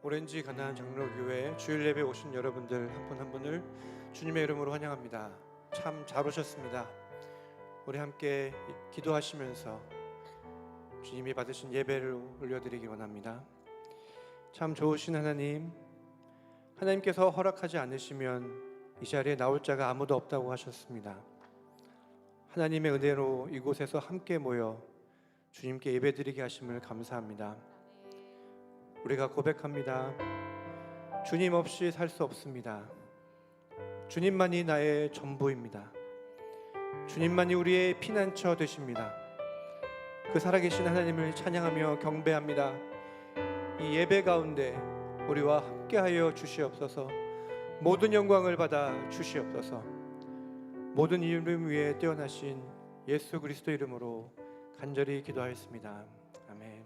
오렌지 가나안 장로교회 주일 예배 오신 여러분들 한 분 한 분을 주님의 이름으로 환영합니다. 참 잘 오셨습니다. 우리 함께 기도하시면서 주님이 받으신 예배를 올려드리기 원합니다. 참 좋으신 하나님, 하나님께서 허락하지 않으시면 이 자리에 나올 자가 아무도 없다고 하셨습니다. 하나님의 은혜로 이곳에서 함께 모여 주님께 예배드리게 하심을 감사합니다. 우리가 고백합니다. 주님 없이 살 수 없습니다. 주님만이 나의 전부입니다. 주님만이 우리의 피난처 되십니다. 그 살아계신 하나님을 찬양하며 경배합니다. 이 예배 가운데 우리와 함께하여 주시옵소서. 모든 영광을 받아 주시옵소서. 모든 이름 위에 뛰어나신 예수 그리스도 이름으로 간절히 기도하였습니다. 아멘.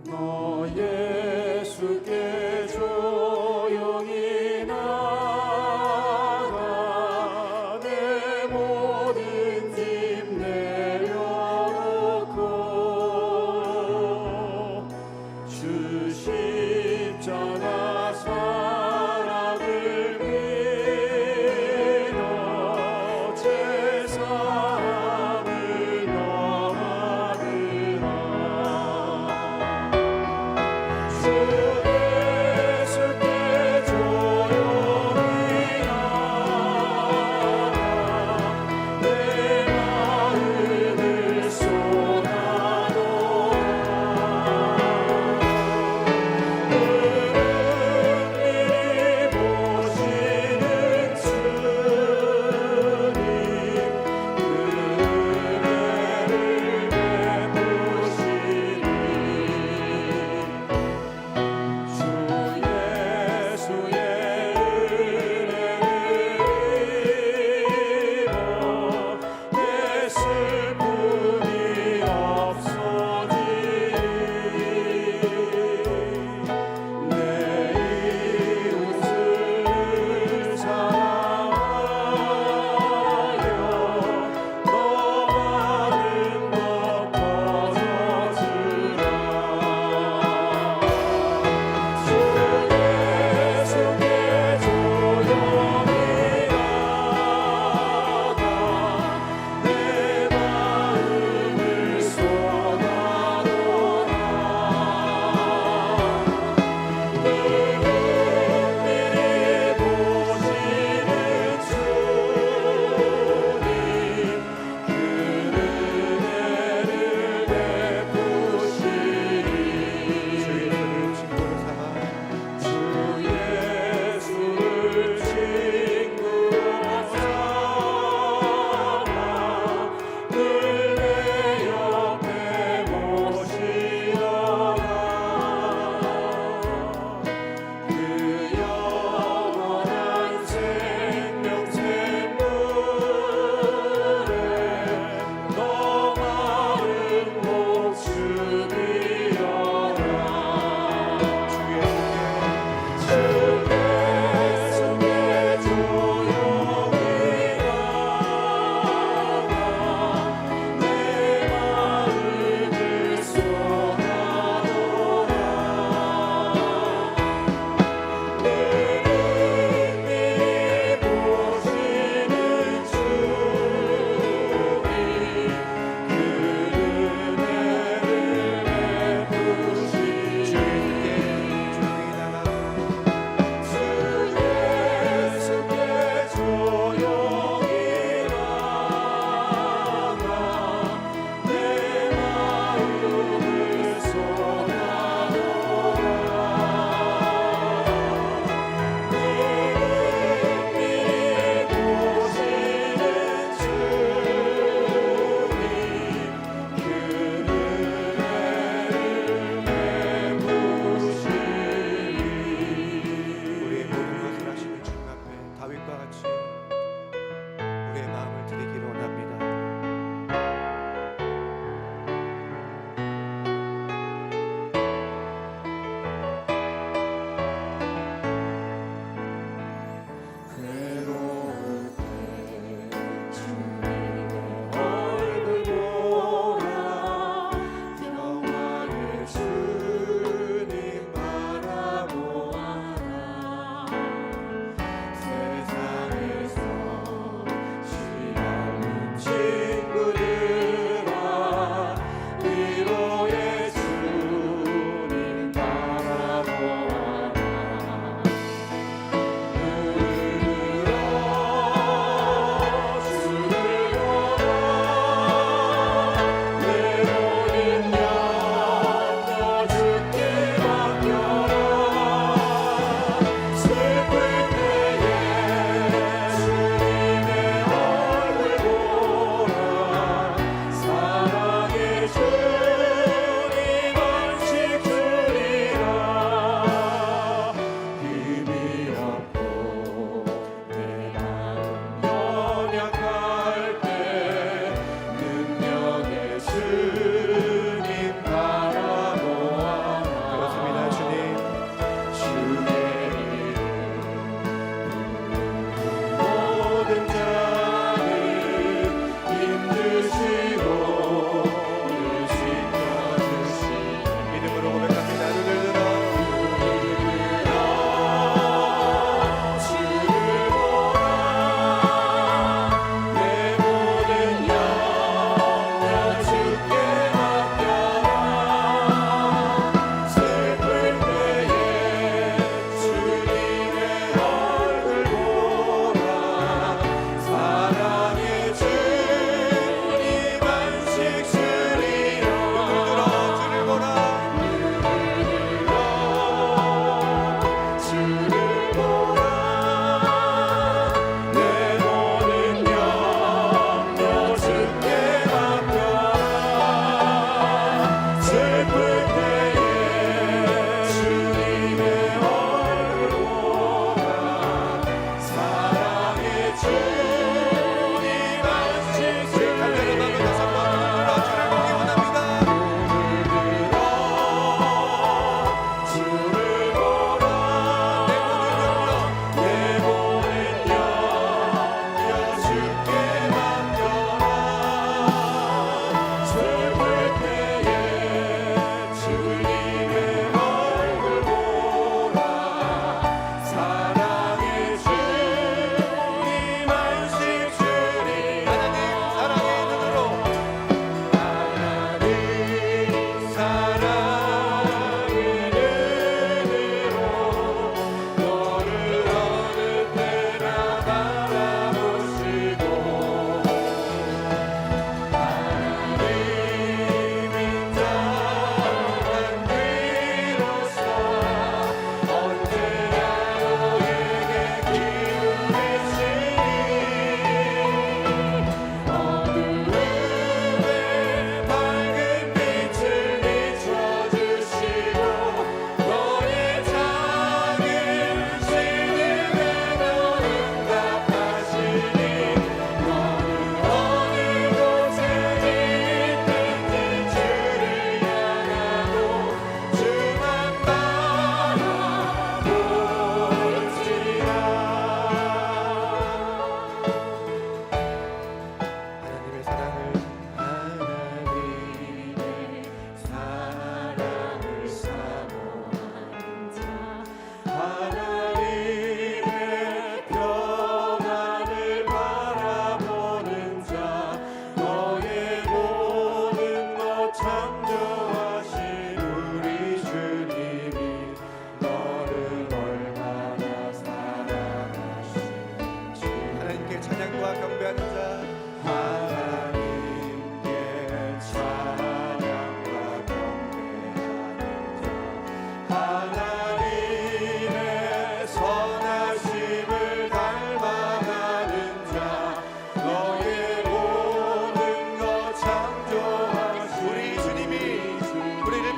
너 예수께 조용히 나가 내 모든 짐 내려놓고 주 십자가 사랑을 믿어 제 삶을 나가리라.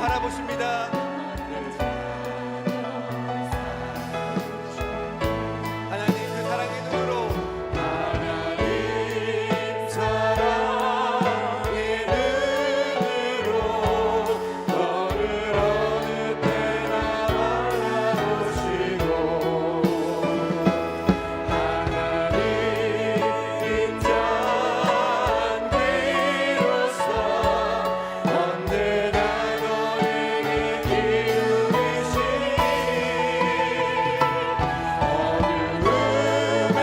바라보십니다. 하나님 그 사랑의 눈으로 하나님 사랑의 눈으로 너를 어느 때나 바라보시고 하나님 인자한기로서 언제나 너에게 기울이시니 어두움에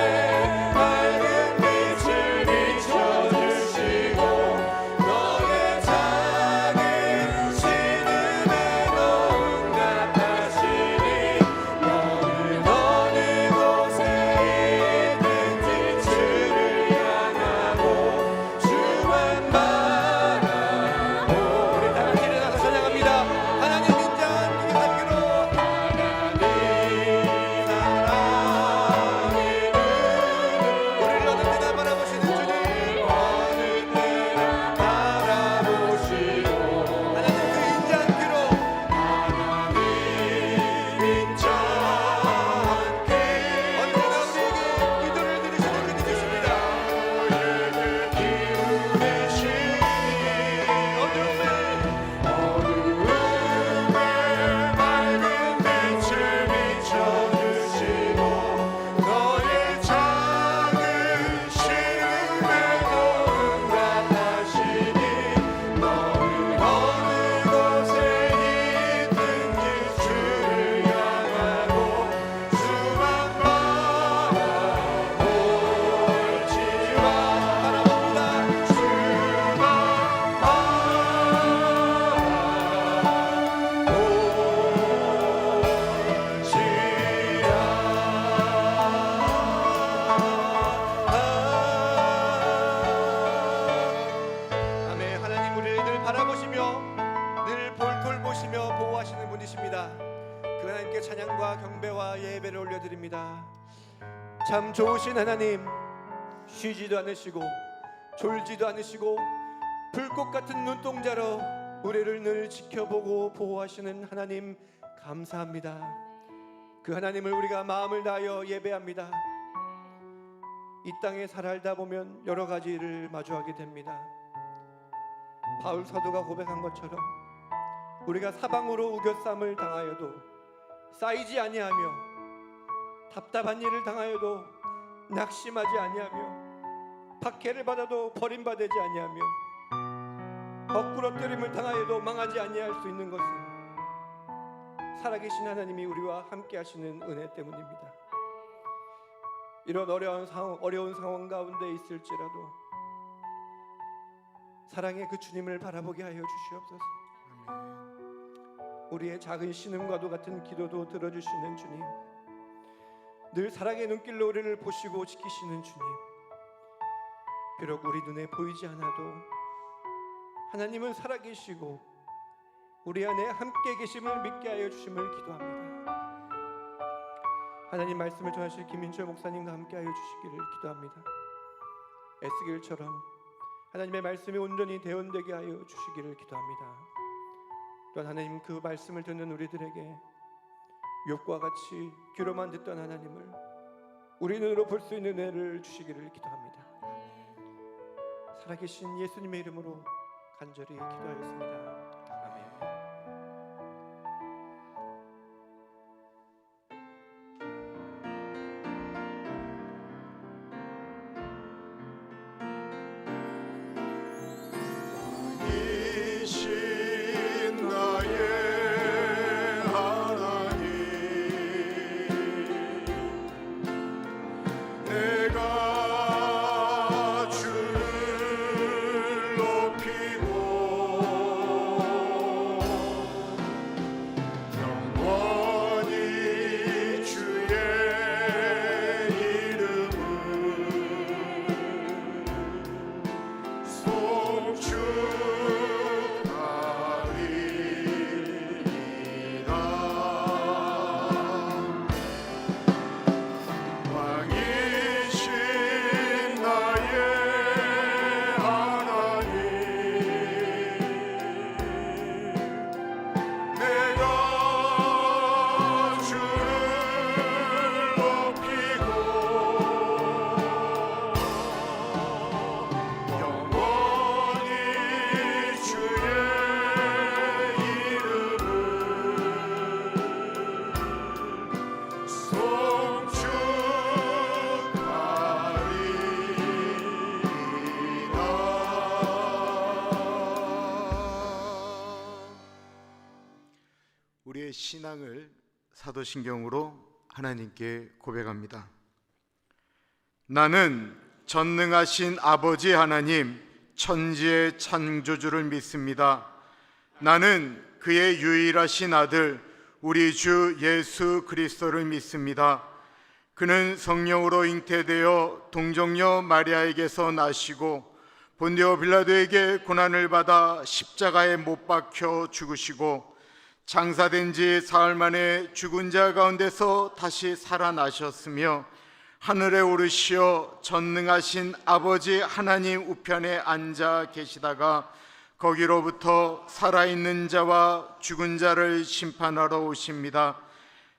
밝은 빛을 비춰주시고 너의 작은 신음에 너 응답하시니 너는 어느 곳에 있든지 주를 향하고 주만 바라보 우리 다 같이 일어나서 찬양합니다. 하나님 인자한 그 향기로 우리를 어느 때나 바라보시는 주님, 어느 때나 바라보시고 하나님 그 인자한 귀로 하나님 인자한테 언제나 우리에게 기도를 들으시는 그 주님이십니다. 너에게 기울이시니 어두움에 맑은 빛을 비춰주시고 너의 작은 신음에도 응답하시니 너는 어느 곳에 있든지 주를 향하고 주만 바라볼지라 바라봅니다. 주만 아멘. 하나님 우리를 늘 바라보시며 늘 돌보시며 보호하시는 분이십니다. 그 하나님께 찬양과 경배와 예배를 올려드립니다. 참 좋으신 하나님, 쉬지도 않으시고 졸지도 않으시고 불꽃 같은 눈동자로 우리를 늘 지켜보고 보호하시는 하나님 감사합니다. 그 하나님을 우리가 마음을 다하여 예배합니다. 이 땅에 살다 보면 여러 가지 일을 마주하게 됩니다. 바울 사도가 고백한 것처럼 우리가 사방으로 우겨쌈을 당하여도 쌓이지 아니하며 답답한 일을 당하여도 낙심하지 아니하며 박해를 받아도 버림받지 아니하며 거꾸러뜨림을 당하여도 망하지 아니할 수 있는 것은 살아계신 하나님이 우리와 함께 하시는 은혜 때문입니다. 이런 어려운 상황 가운데 있을지라도 사랑의 그 주님을 바라보게 하여 주시옵소서. 우리의 작은 신음과도 같은 기도도 들어주시는 주님, 늘 사랑의 눈길로 우리를 보시고 지키시는 주님, 비록 우리 눈에 보이지 않아도 하나님은 살아계시고 우리 안에 함께 계심을 믿게 하여 주심을 기도합니다. 하나님 말씀을 전하실 김민철 목사님과 함께 하여 주시기를 기도합니다. 에스겔처럼 하나님의 말씀이 온전히 대언되게 하여 주시기를 기도합니다. 또한 하나님 그 말씀을 듣는 우리들에게 욥과 같이 귀로만 듣던 하나님을 우리 눈으로 볼 수 있는 은혜를 주시기를 기도합니다. 살아계신 예수님의 이름으로 간절히 기도하였습니다. 아멘. 이신 나의 하나님 내가 주를 높이고 우리의 신앙을 사도신경으로 하나님께 고백합니다. 나는 전능하신 아버지 하나님, 천지의 창조주를 믿습니다. 나는 그의 유일하신 아들 우리 주 예수 그리스도를 믿습니다. 그는 성령으로 잉태되어 동정녀 마리아에게서 나시고 본디오 빌라도에게 고난을 받아 십자가에 못 박혀 죽으시고 장사된 지 사흘 만에 죽은 자 가운데서 다시 살아나셨으며 하늘에 오르시어 전능하신 아버지 하나님 우편에 앉아 계시다가 거기로부터 살아있는 자와 죽은 자를 심판하러 오십니다.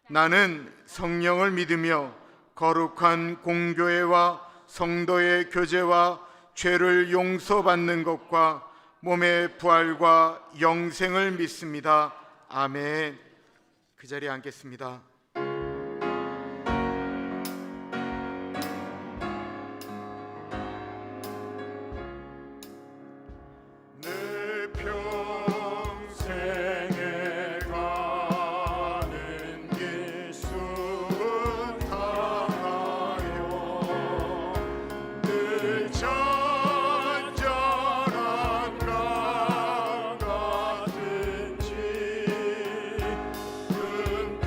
나는 성령을 믿으며 거룩한 공교회와 성도의 교제와 죄를 용서받는 것과 몸의 부활과 영생을 믿습니다. 아멘. 그 자리에 앉겠습니다. 내 평생에 가는 길 수고하여 늘 잔잔한 강 같은지 큰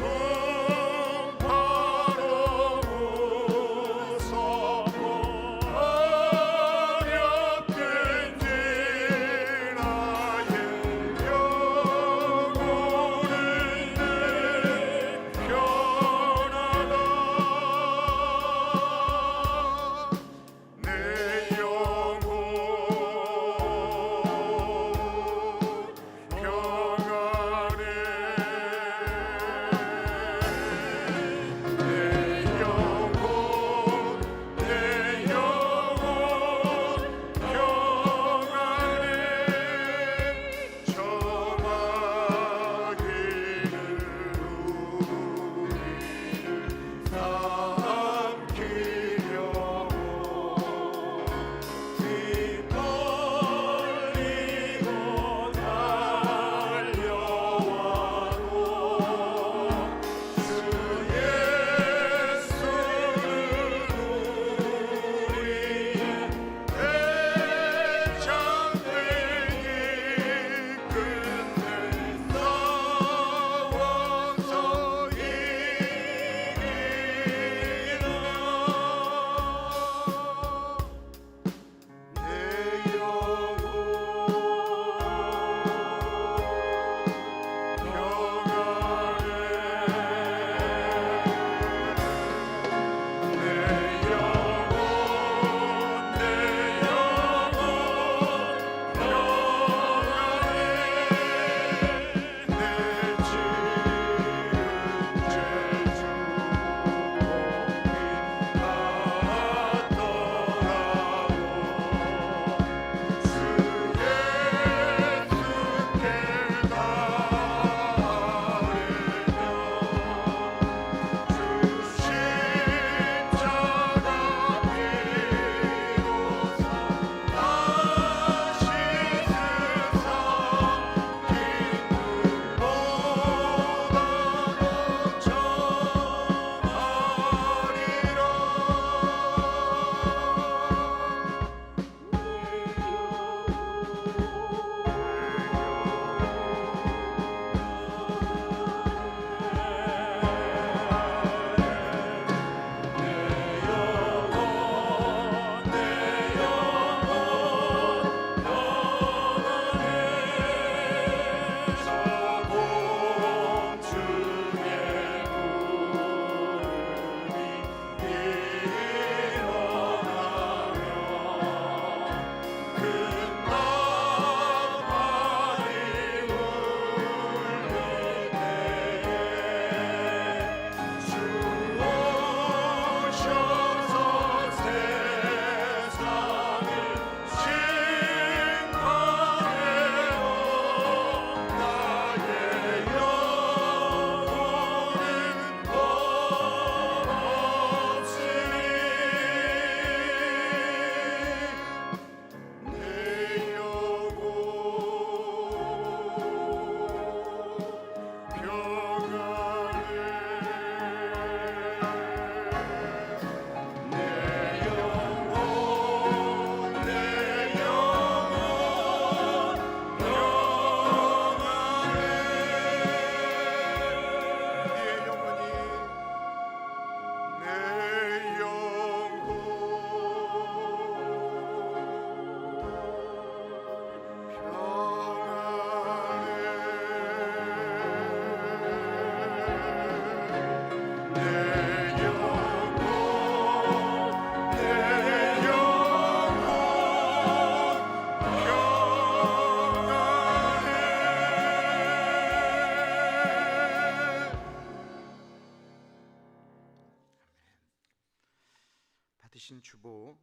신추보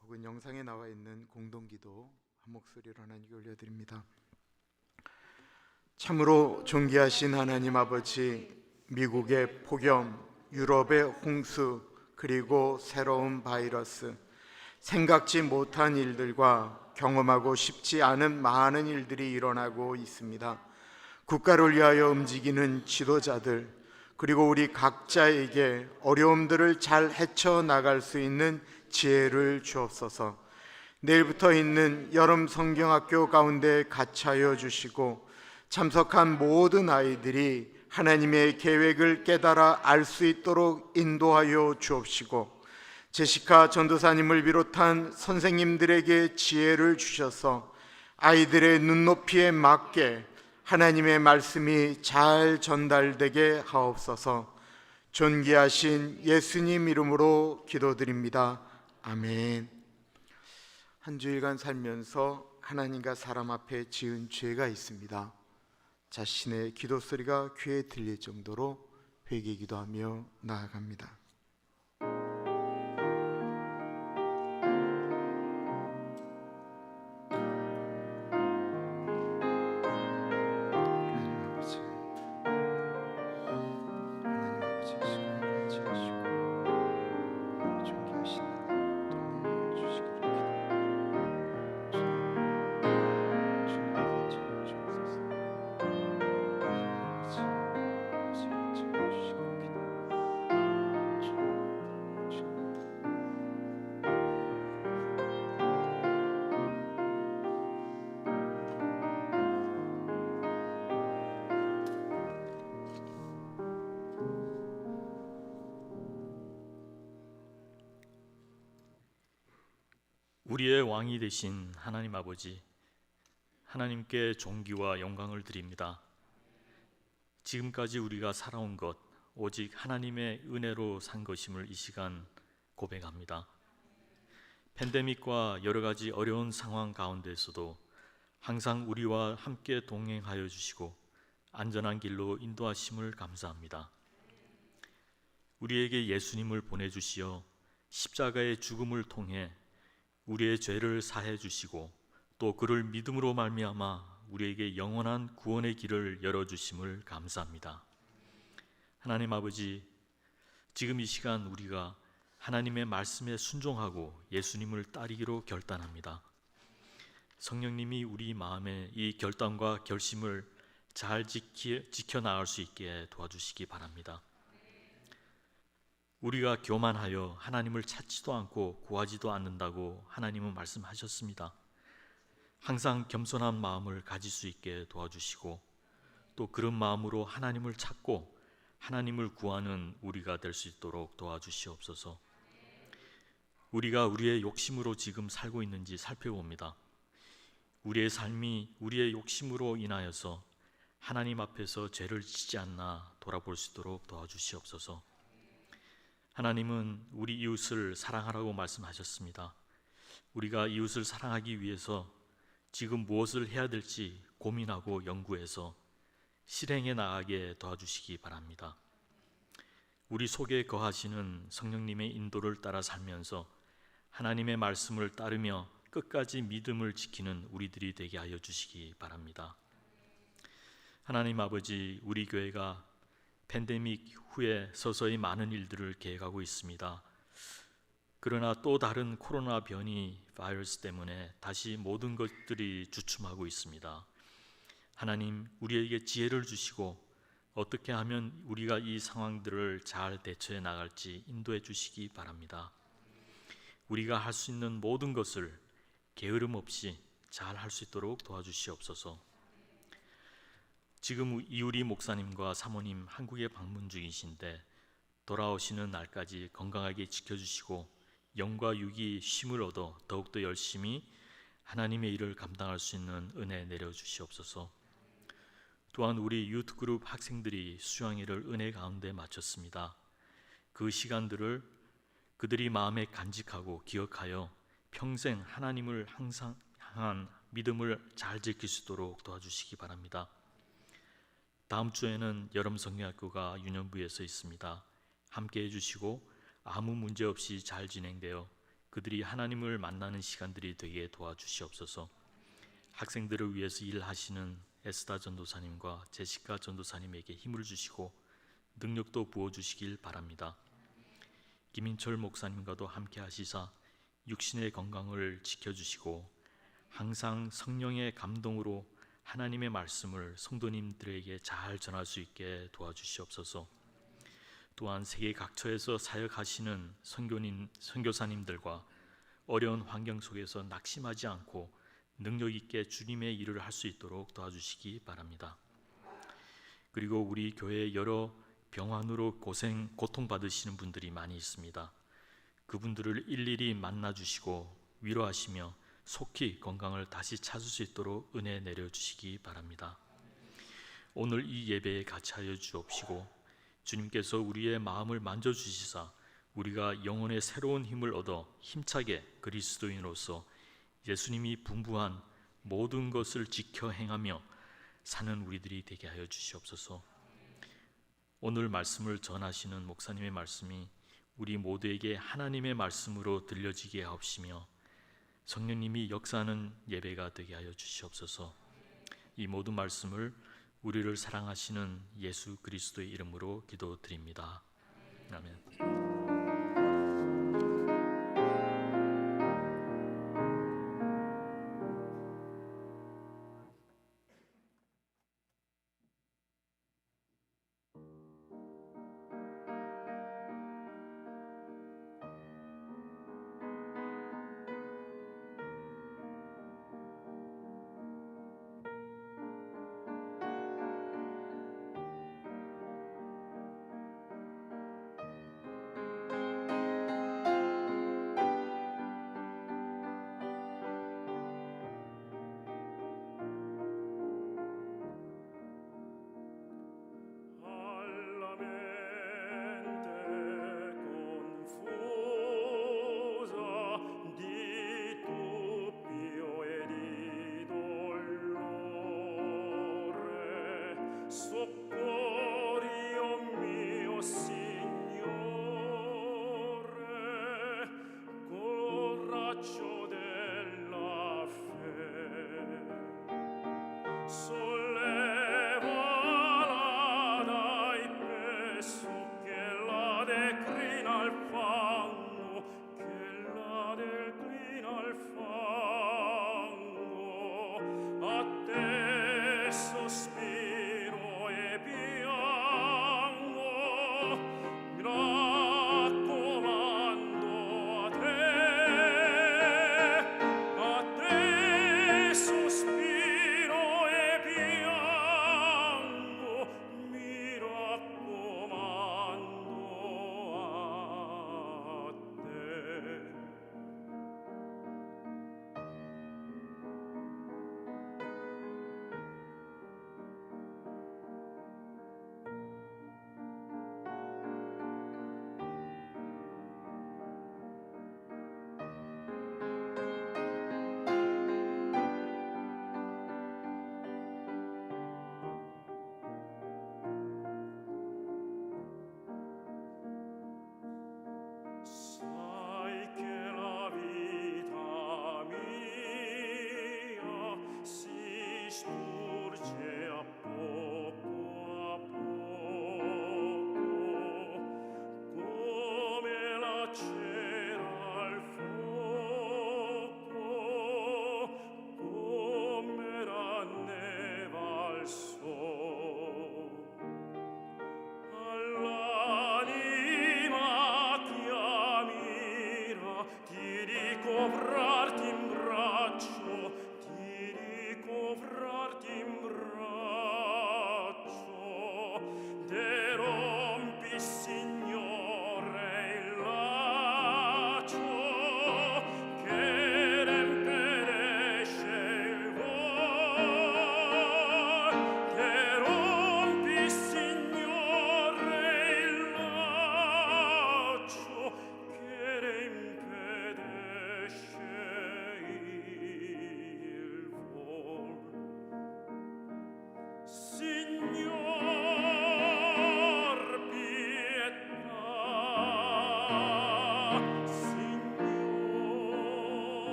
혹은 영상에 나와 있는 공동기도 한 목소리로 하나님께 올려드립니다. 참으로 존귀하신 하나님 아버지, 미국의 폭염, 유럽의 홍수, 그리고 새로운 바이러스, 생각지 못한 일들과 경험하고 싶지 않은 많은 일들이 일어나고 있습니다. 국가를 위하여 움직이는 지도자들, 그리고 우리 각자에게 어려움들을 잘 헤쳐나갈 수 있는 지혜를 주옵소서. 내일부터 있는 여름 성경학교 가운데 같이하여 주시고, 참석한 모든 아이들이 하나님의 계획을 깨달아 알 수 있도록 인도하여 주옵시고, 제시카 전도사님을 비롯한 선생님들에게 지혜를 주셔서 아이들의 눈높이에 맞게 하나님의 말씀이 잘 전달되게 하옵소서. 존귀하신 예수님 이름으로 기도드립니다. 아멘. 한 주일간 살면서 하나님과 사람 앞에 지은 죄가 있습니다. 자신의 기도 소리가 귀에 들릴 정도로 회개 기도하며 나아갑니다. 우리의 왕이 되신 하나님 아버지, 하나님께 존귀와 영광을 드립니다. 지금까지 우리가 살아온 것 오직 하나님의 은혜로 산 것임을 이 시간 고백합니다. 팬데믹과 여러 가지 어려운 상황 가운데서도 항상 우리와 함께 동행하여 주시고 안전한 길로 인도하심을 감사합니다. 우리에게 예수님을 보내주시어 십자가의 죽음을 통해 우리의 죄를 사해 주시고 또 그를 믿음으로 말미암아 우리에게 영원한 구원의 길을 열어주심을 감사합니다. 하나님 아버지, 지금 이 시간 우리가 하나님의 말씀에 순종하고 예수님을 따르기로 결단합니다. 성령님이 우리 마음에 이 결단과 결심을 잘 지켜나갈 수 있게 도와주시기 바랍니다. 우리가 교만하여 하나님을 찾지도 않고 구하지도 않는다고 하나님은 말씀하셨습니다. 항상 겸손한 마음을 가질 수 있게 도와주시고 또 그런 마음으로 하나님을 찾고 하나님을 구하는 우리가 될 수 있도록 도와주시옵소서. 우리가 우리의 욕심으로 지금 살고 있는지 살펴봅니다. 우리의 삶이 우리의 욕심으로 인하여서 하나님 앞에서 죄를 짓지 않나 돌아볼 수 있도록 도와주시옵소서. 하나님은 우리 이웃을 사랑하라고 말씀하셨습니다. 우리가 이웃을 사랑하기 위해서 지금 무엇을 해야 될지 고민하고 연구해서 실행해 나가게 도와주시기 바랍니다. 우리 속에 거하시는 성령님의 인도를 따라 살면서 하나님의 말씀을 따르며 끝까지 믿음을 지키는 우리들이 되게 하여 주시기 바랍니다. 하나님 아버지, 우리 교회가 팬데믹 후에 서서히 많은 일들을 계획하고 있습니다. 그러나 또 다른 코로나 변이 바이러스 때문에 다시 모든 것들이 주춤하고 있습니다. 하나님, 우리에게 지혜를 주시고 어떻게 하면 우리가 이 상황들을 잘 대처해 나갈지 인도해 주시기 바랍니다. 우리가 할 수 있는 모든 것을 게으름 없이 잘 할 수 있도록 도와주시옵소서. 지금 이우리 목사님과 사모님 한국에 방문 중이신데 돌아오시는 날까지 건강하게 지켜주시고 영과 육이 쉼을 얻어 더욱더 열심히 하나님의 일을 감당할 수 있는 은혜 내려주시옵소서. 또한 우리 유트그룹 학생들이 수양일을 은혜 가운데 마쳤습니다. 그 시간들을 그들이 마음에 간직하고 기억하여 평생 하나님을 항상 향한 믿음을 잘 지킬 수 있도록 도와주시기 바랍니다. 다음 주에는 여름 성경학교가 유년부에서 있습니다. 함께 해주시고 아무 문제 없이 잘 진행되어 그들이 하나님을 만나는 시간들이 되게 도와주시옵소서. 학생들을 위해서 일하시는 에스다 전도사님과 제시카 전도사님에게 힘을 주시고 능력도 부어주시길 바랍니다. 김인철 목사님과도 함께 하시사 육신의 건강을 지켜주시고 항상 성령의 감동으로 하나님의 말씀을 성도님들에게 잘 전할 수 있게 도와주시옵소서. 또한 세계 각처에서 사역하시는 선교사님들과 어려운 환경 속에서 낙심하지 않고 능력 있게 주님의 일을 할 수 있도록 도와주시기 바랍니다. 그리고 우리 교회에 여러 병환으로 고통받으시는 분들이 많이 있습니다. 그분들을 일일이 만나주시고 위로하시며 속히 건강을 다시 찾을 수 있도록 은혜 내려주시기 바랍니다. 오늘 이 예배에 같이 하여 주옵시고 주님께서 우리의 마음을 만져주시사 우리가 영혼의 새로운 힘을 얻어 힘차게 그리스도인으로서 예수님이 분부한 모든 것을 지켜 행하며 사는 우리들이 되게 하여 주시옵소서. 오늘 말씀을 전하시는 목사님의 말씀이 우리 모두에게 하나님의 말씀으로 들려지게 하옵시며 성령님이 역사하는 예배가 되게 하여 주시옵소서. 이 모든 말씀을 우리를 사랑하시는 예수 그리스도의 이름으로 기도드립니다. 아멘.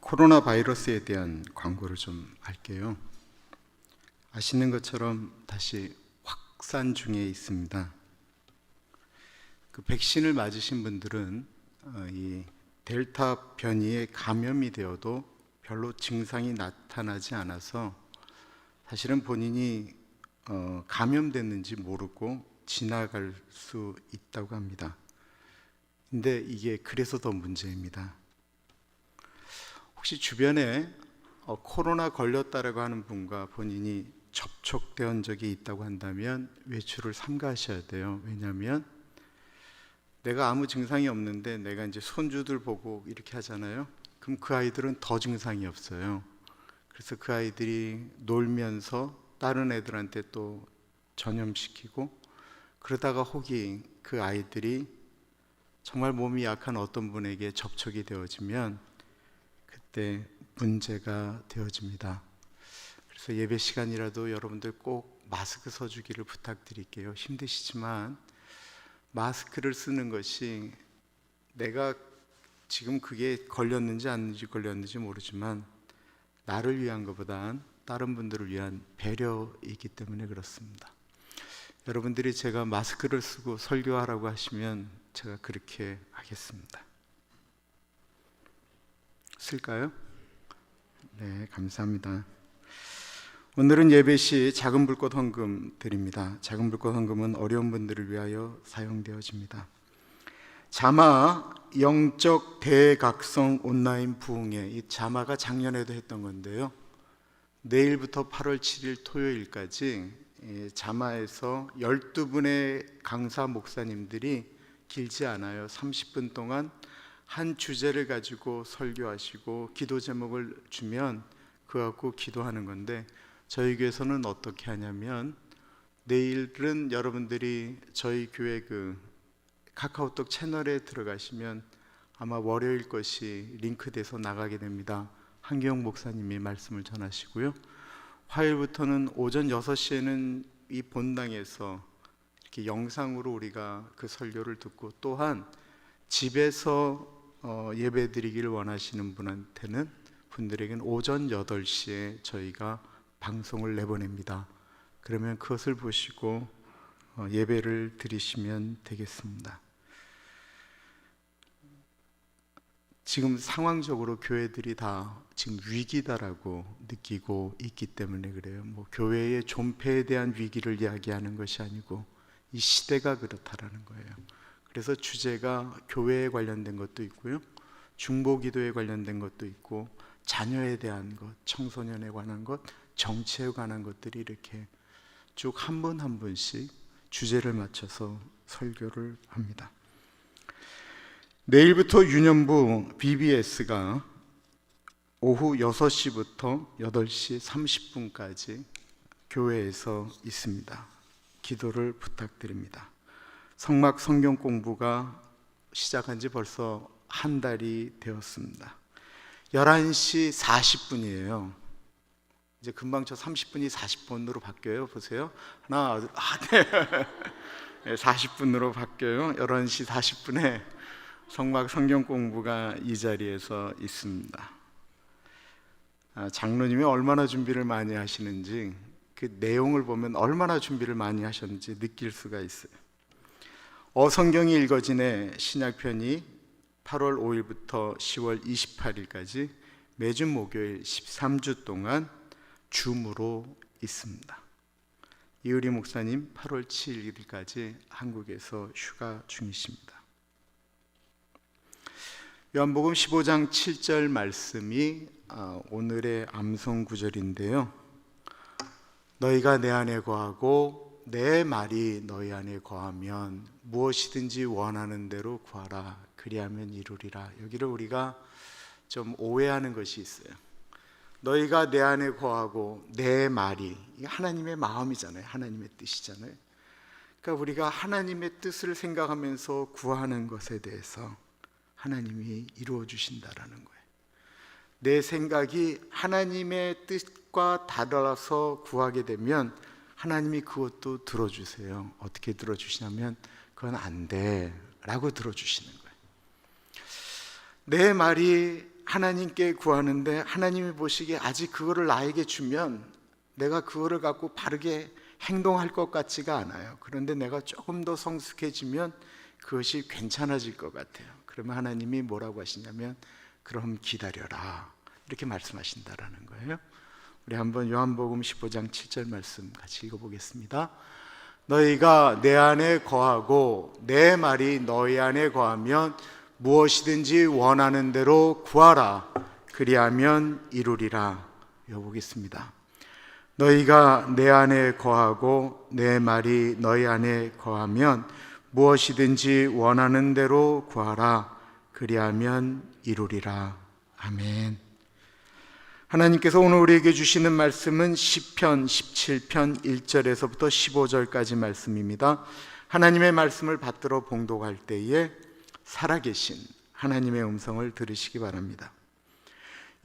코로나 바이러스에 대한 광고를 좀 할게요. 아시는 것처럼 다시 확산 중에 있습니다. 그 백신을 맞으신 분들은 이 델타 변이에 감염이 되어도 별로 증상이 나타나지 않아서 사실은 본인이 감염됐는지 모르고 지나갈 수 있다고 합니다. 근데 이게 그래서 더 문제입니다. 혹시 주변에 코로나 걸렸다라고 하는 분과 본인이 접촉된 적이 있다고 한다면 외출을 삼가하셔야 돼요. 왜냐하면 내가 아무 증상이 없는데 내가 이제 손주들 보고 이렇게 하잖아요. 그럼 그 아이들은 더 증상이 없어요. 그래서 그 아이들이 놀면서 다른 애들한테 또 전염시키고, 그러다가 혹이 그 아이들이 정말 몸이 약한 어떤 분에게 접촉이 되어지면 그때 문제가 되어집니다. 그래서 예배 시간이라도 여러분들 꼭 마스크 써주기를 부탁드릴게요. 힘드시지만 마스크를 쓰는 것이 내가 지금 그게 걸렸는지 안 걸렸는지 모르지만 나를 위한 것보단 다른 분들을 위한 배려이기 때문에 그렇습니다. 여러분들이 제가 마스크를 쓰고 설교하라고 하시면 제가 그렇게 하겠습니다. 쓸까요? 네, 감사합니다. 오늘은 예배 시 작은 불꽃 헌금 드립니다. 작은 불꽃 헌금은 어려운 분들을 위하여 사용되어집니다. 자마 영적 대각성 온라인 부흥회, 이 자마가 작년에도 했던 건데요. 내일부터 8월 7일 토요일까지 자마에서 12분의 강사 목사님들이 길지 않아요. 30분 동안 한 주제를 가지고 설교하시고 기도 제목을 주면 그거 갖고 기도하는 건데, 저희 교회에서는 어떻게 하냐면 내일은 여러분들이 저희 교회 그 카카오톡 채널에 들어가시면 아마 월요일 것이 링크돼서 나가게 됩니다. 한기영 목사님이 말씀을 전하시고요. 화요일부터는 오전 6시에는 이 본당에서 이렇게 영상으로 우리가 그 설교를 듣고, 또한 집에서 예배 드리기를 원하시는 분들에게는 오전 8시에 저희가 방송을 내보냅니다. 그러면 그것을 보시고 예배를 드리시면 되겠습니다. 지금 상황적으로 교회들이 다 지금 위기다라고 느끼고 있기 때문에 그래요. 뭐 교회의 존폐에 대한 위기를 이야기하는 것이 아니고 이 시대가 그렇다라는 거예요. 그래서 주제가 교회에 관련된 것도 있고요, 중보기도에 관련된 것도 있고, 자녀에 대한 것, 청소년에 관한 것, 정치에 관한 것들이 이렇게 쭉 한 분 한 분씩 주제를 맞춰서 설교를 합니다. 내일부터 유년부 BBS가 오후 6시부터 8시 30분까지 교회에서 있습니다. 기도를 부탁드립니다. 성막 성경 공부가 시작한 지 벌써 한 달이 되었습니다. 11시 40분이에요. 이제 금방 저 30분이 40분으로 바뀌어요. 보세요. 하나, 네. 40분으로 바뀌어요. 11시 40분에 성막 성경 공부가 이 자리에서 있습니다. 장로님이 얼마나 준비를 많이 하시는지, 그 내용을 보면 얼마나 준비를 많이 하셨는지 느낄 수가 있어요. 성경이 읽어지네 신약편이 8월 5일부터 10월 28일까지 매주 목요일 13주 동안 줌으로 있습니다. 이의리 목사님 8월 7일까지 한국에서 휴가 중이십니다. 요한복음 15장 7절 말씀이 오늘의 암송 구절인데요. 너희가 내 안에 거하고 내 말이 너희 안에 거하면 무엇이든지 원하는 대로 구하라, 그리하면 이루리라. 여기를 우리가 좀 오해하는 것이 있어요. 너희가 내 안에 거하고 내 말이, 이게 하나님의 마음이잖아요. 하나님의 뜻이잖아요. 그러니까 우리가 하나님의 뜻을 생각하면서 구하는 것에 대해서 하나님이 이루어 주신다라는 거예요. 내 생각이 하나님의 뜻과 달라서 구하게 되면 하나님이 그것도 들어주세요. 어떻게 들어주시냐면 그건 안 돼 라고 들어주시는 거예요. 내 말이 하나님께 구하는데 하나님이 보시기에 아직 그거를 나에게 주면 내가 그거를 갖고 바르게 행동할 것 같지가 않아요. 그런데 내가 조금 더 성숙해지면 그것이 괜찮아질 것 같아요. 그러면 하나님이 뭐라고 하시냐면 그럼 기다려라, 이렇게 말씀하신다라는 거예요. 우리 한번 요한복음 15장 7절 말씀 같이 읽어보겠습니다. 너희가 내 안에 거하고 내 말이 너희 안에 거하면 무엇이든지 원하는 대로 구하라, 그리하면 이루리라. 읽어보겠습니다. 너희가 내 안에 거하고 내 말이 너희 안에 거하면 무엇이든지 원하는 대로 구하라, 그리하면 이루리라. 아멘. 하나님께서 오늘 우리에게 주시는 말씀은 시편 17편 1절에서부터 15절까지 말씀입니다. 하나님의 말씀을 받들어 봉독할 때에 살아계신 하나님의 음성을 들으시기 바랍니다.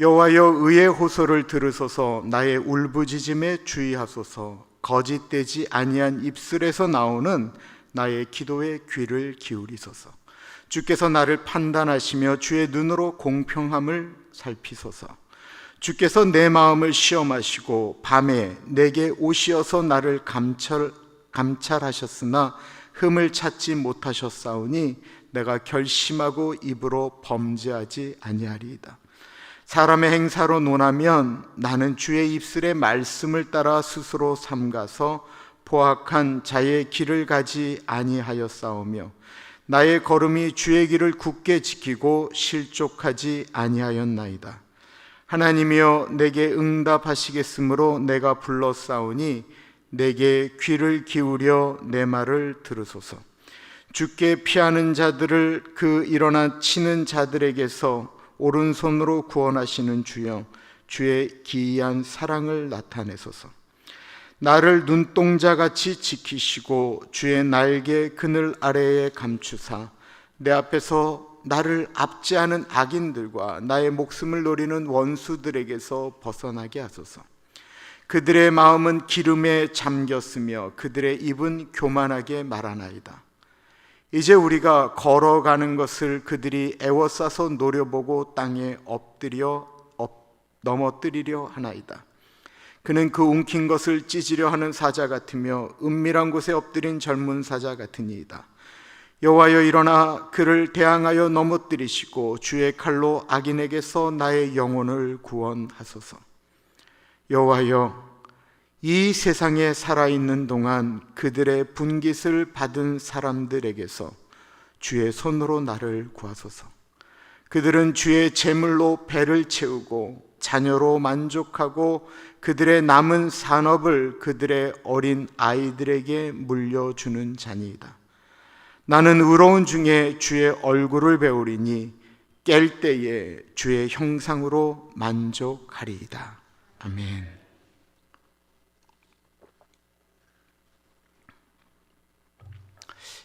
여호와여, 의의 호소를 들으소서. 나의 울부짖음에 주의하소서. 거짓되지 아니한 입술에서 나오는 나의 기도에 귀를 기울이소서. 주께서 나를 판단하시며 주의 눈으로 공평함을 살피소서. 주께서 내 마음을 시험하시고 밤에 내게 오시어서 나를 감찰하셨으나 흠을 찾지 못하셨사오니 내가 결심하고 입으로 범죄하지 아니하리이다. 사람의 행사로 논하면 나는 주의 입술의 말씀을 따라 스스로 삼가서 포악한 자의 길을 가지 아니하였사오며 나의 걸음이 주의 길을 굳게 지키고 실족하지 아니하였나이다. 하나님이여, 내게 응답하시겠으므로 내가 불렀사오니 내게 귀를 기울여 내 말을 들으소서. 주께 피하는 자들을 그 일어나 치는 자들에게서 오른손으로 구원하시는 주여, 주의 기이한 사랑을 나타내소서. 나를 눈동자같이 지키시고 주의 날개 그늘 아래에 감추사 내 앞에서 나를 압제하는 악인들과 나의 목숨을 노리는 원수들에게서 벗어나게 하소서. 그들의 마음은 기름에 잠겼으며 그들의 입은 교만하게 말하나이다. 이제 우리가 걸어가는 것을 그들이 애워싸서 노려보고 땅에 넘어뜨리려 하나이다. 그는 그 움킨 것을 찢으려 하는 사자 같으며 은밀한 곳에 엎드린 젊은 사자 같으니이다. 여호와여, 일어나 그를 대항하여 넘어뜨리시고 주의 칼로 악인에게서 나의 영혼을 구원하소서. 여호와여, 이 세상에 살아있는 동안 그들의 분깃을 받은 사람들에게서 주의 손으로 나를 구하소서. 그들은 주의 재물로 배를 채우고 자녀로 만족하고 그들의 남은 산업을 그들의 어린 아이들에게 물려주는 자니이다. 나는 의로운 중에 주의 얼굴을 배우리니 깰 때에 주의 형상으로 만족하리이다. 아멘.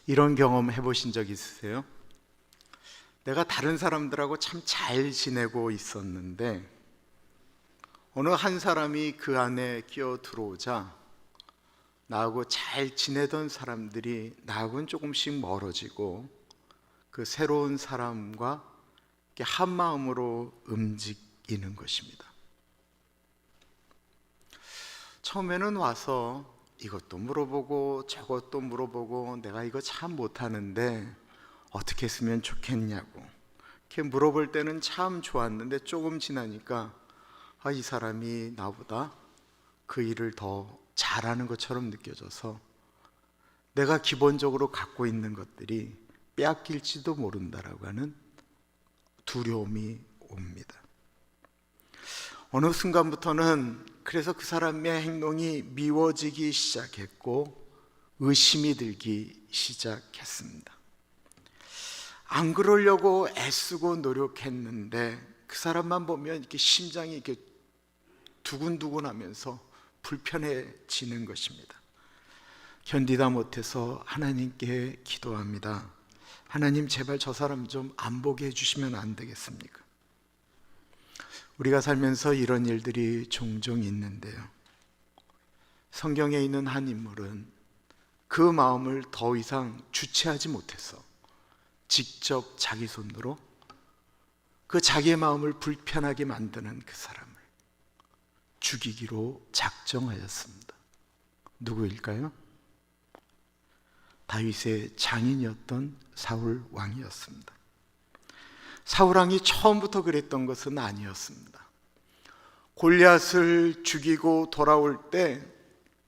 이런 경험 해보신 적 있으세요? 내가 다른 사람들하고 참 잘 지내고 있었는데 어느 한 사람이 그 안에 끼어 들어오자 나하고 잘 지내던 사람들이 나하고는 조금씩 멀어지고 그 새로운 사람과 한 마음으로 움직이는 것입니다. 처음에는 와서 이것도 물어보고 저것도 물어보고 내가 이거 참 못하는데 어떻게 했으면 좋겠냐고 이렇게 물어볼 때는 참 좋았는데 조금 지나니까 이 사람이 나보다 그 일을 더 잘하는 것처럼 느껴져서 내가 기본적으로 갖고 있는 것들이 빼앗길지도 모른다라고 하는 두려움이 옵니다. 어느 순간부터는 그래서 그 사람의 행동이 미워지기 시작했고 의심이 들기 시작했습니다. 안 그러려고 애쓰고 노력했는데 그 사람만 보면 이렇게 심장이 이렇게 두근두근하면서 불편해지는 것입니다. 견디다 못해서 하나님께 기도합니다. 하나님, 제발 저 사람 좀 안 보게 해주시면 안 되겠습니까? 우리가 살면서 이런 일들이 종종 있는데요, 성경에 있는 한 인물은 그 마음을 더 이상 주체하지 못해서 직접 자기 손으로 그 자기의 마음을 불편하게 만드는 그 사람을 죽이기로 작정하였습니다. 누구일까요? 다윗의 장인이었던 사울 왕이었습니다. 사울 왕이 처음부터 그랬던 것은 아니었습니다. 골리앗을 죽이고 돌아올 때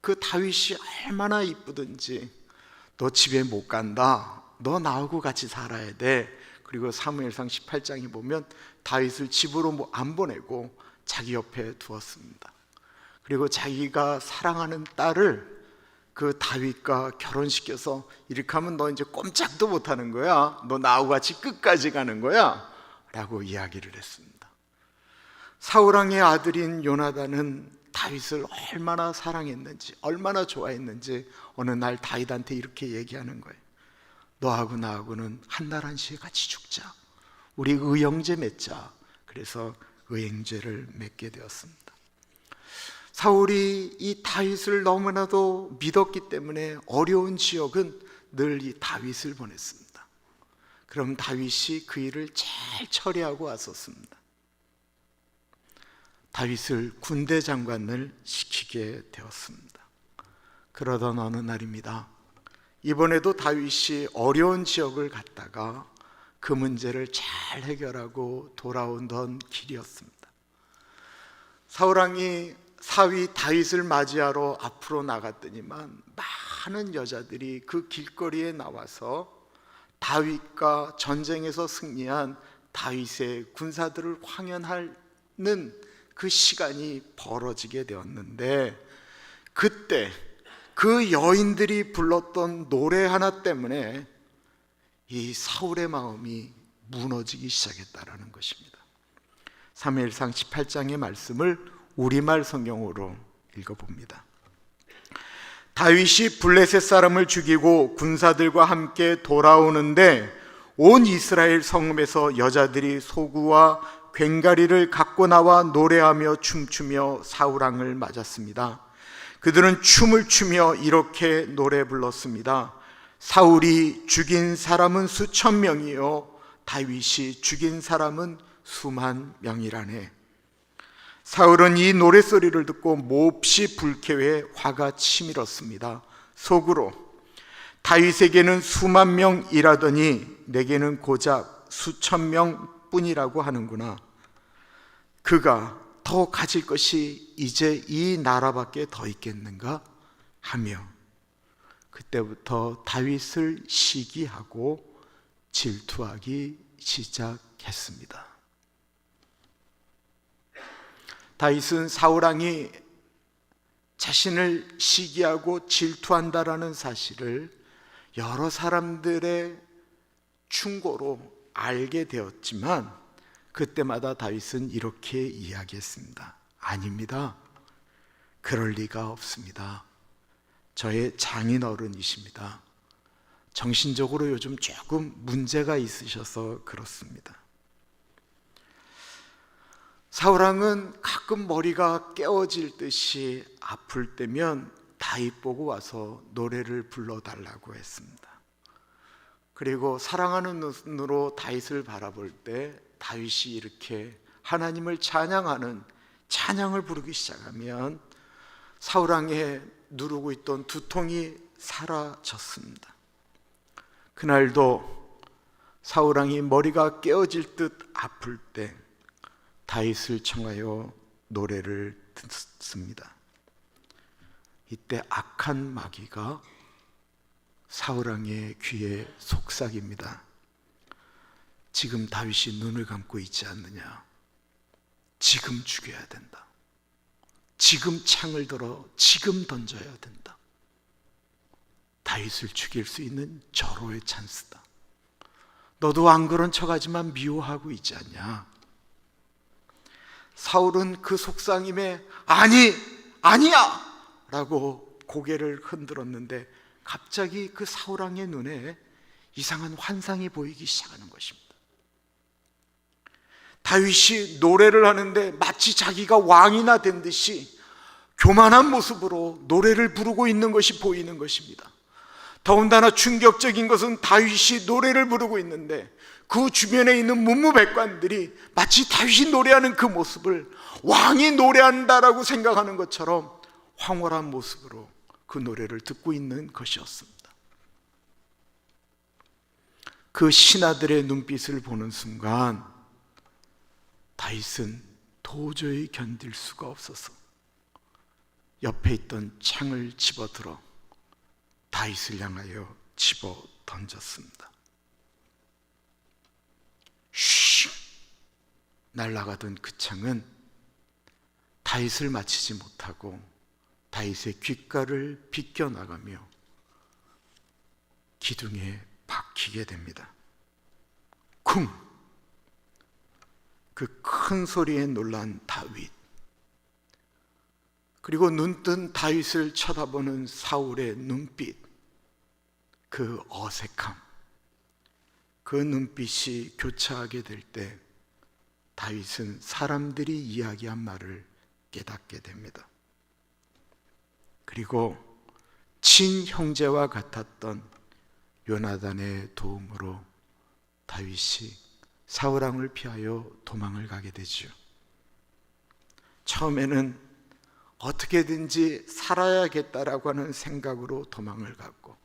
그 다윗이 얼마나 이쁘든지 너 집에 못 간다, 너 나하고 같이 살아야 돼. 그리고 사무엘상 18장에 보면 다윗을 집으로 안 보내고 자기 옆에 두었습니다. 그리고 자기가 사랑하는 딸을 그 다윗과 결혼시켜서 이렇게 하면 너 이제 꼼짝도 못하는 거야, 너 나하고 같이 끝까지 가는 거야 라고 이야기를 했습니다. 사울왕의 아들인 요나단은 다윗을 얼마나 사랑했는지, 얼마나 좋아했는지 어느 날 다윗한테 이렇게 얘기하는 거예요. 너하고 나하고는 한 날 한시에 같이 죽자, 우리 의형제 맺자. 그래서 의형제를 맺게 되었습니다. 사울이 이 다윗을 너무나도 믿었기 때문에 어려운 지역은 늘 이 다윗을 보냈습니다. 그럼 다윗이 그 일을 잘 처리하고 왔었습니다. 다윗을 군대 장관을 시키게 되었습니다. 그러던 어느 날입니다. 이번에도 다윗이 어려운 지역을 갔다가 그 문제를 잘 해결하고 돌아오던 길이었습니다. 사울왕이 사위 다윗을 맞이하러 앞으로 나갔더니만 많은 여자들이 그 길거리에 나와서 다윗과 전쟁에서 승리한 다윗의 군사들을 환영하는 그 시간이 벌어지게 되었는데, 그때 그 여인들이 불렀던 노래 하나 때문에 이 사울의 마음이 무너지기 시작했다라는 것입니다. 사무엘상 18장의 말씀을 우리말 성경으로 읽어봅니다. 다윗이 블레셋 사람을 죽이고 군사들과 함께 돌아오는데 온 이스라엘 성읍에서 여자들이 소구와 괭가리를 갖고 나와 노래하며 춤추며 사울왕을 맞았습니다. 그들은 춤을 추며 이렇게 노래 불렀습니다. 사울이 죽인 사람은 수천 명이요 다윗이 죽인 사람은 수만 명이라네. 사울은 이 노래소리를 듣고 몹시 불쾌해 화가 치밀었습니다. 속으로 다윗에게는 수만 명이라더니 내게는 고작 수천 명뿐이라고 하는구나. 그가 더 가질 것이 이제 이 나라밖에 더 있겠는가 하며 그때부터 다윗을 시기하고 질투하기 시작했습니다. 다윗은 사울왕이 자신을 시기하고 질투한다라는 사실을 여러 사람들의 충고로 알게 되었지만 그때마다 다윗은 이렇게 이야기했습니다. 아닙니다. 그럴 리가 없습니다. 저의 장인어른이십니다. 정신적으로 요즘 조금 문제가 있으셔서 그렇습니다. 사울왕은 가끔 머리가 깨어질 듯이 아플 때면 다윗 보고 와서 노래를 불러달라고 했습니다. 그리고 사랑하는 눈으로 다윗을 바라볼 때 다윗이 이렇게 하나님을 찬양하는 찬양을 부르기 시작하면 사울왕의 누르고 있던 두통이 사라졌습니다. 그날도 사울왕이 머리가 깨어질 듯 아플 때 다윗을 청하여 노래를 듣습니다. 이때 악한 마귀가 사울왕의 귀에 속삭입니다. 지금 다윗이 눈을 감고 있지 않느냐? 지금 죽여야 된다. 지금 창을 들어 지금 던져야 된다. 다윗을 죽일 수 있는 절호의 찬스다. 너도 안 그런 척하지만 미워하고 있지 않냐? 사울은 그 속상임에 아니야! 라고 고개를 흔들었는데 갑자기 그 사울왕의 눈에 이상한 환상이 보이기 시작하는 것입니다. 다윗이 노래를 하는데 마치 자기가 왕이나 된 듯이 교만한 모습으로 노래를 부르고 있는 것이 보이는 것입니다. 더군다나 충격적인 것은 다윗이 노래를 부르고 있는데 그 주변에 있는 문무백관들이 마치 다윗이 노래하는 그 모습을 왕이 노래한다라고 생각하는 것처럼 황홀한 모습으로 그 노래를 듣고 있는 것이었습니다. 그 신하들의 눈빛을 보는 순간 다윗은 도저히 견딜 수가 없어서 옆에 있던 창을 집어들어 다윗을 향하여 집어 던졌습니다. 슉 날아가던 그 창은 다윗을 맞히지 못하고 다윗의 귓가를 비껴나가며 기둥에 박히게 됩니다. 쿵! 그 큰 소리에 놀란 다윗, 그리고 눈뜬 다윗을 쳐다보는 사울의 눈빛, 그 어색함, 그 눈빛이 교차하게 될 때 다윗은 사람들이 이야기한 말을 깨닫게 됩니다. 그리고 친형제와 같았던 요나단의 도움으로 다윗이 사울왕을 피하여 도망을 가게 되죠. 처음에는 어떻게든지 살아야겠다라고 하는 생각으로 도망을 갔고,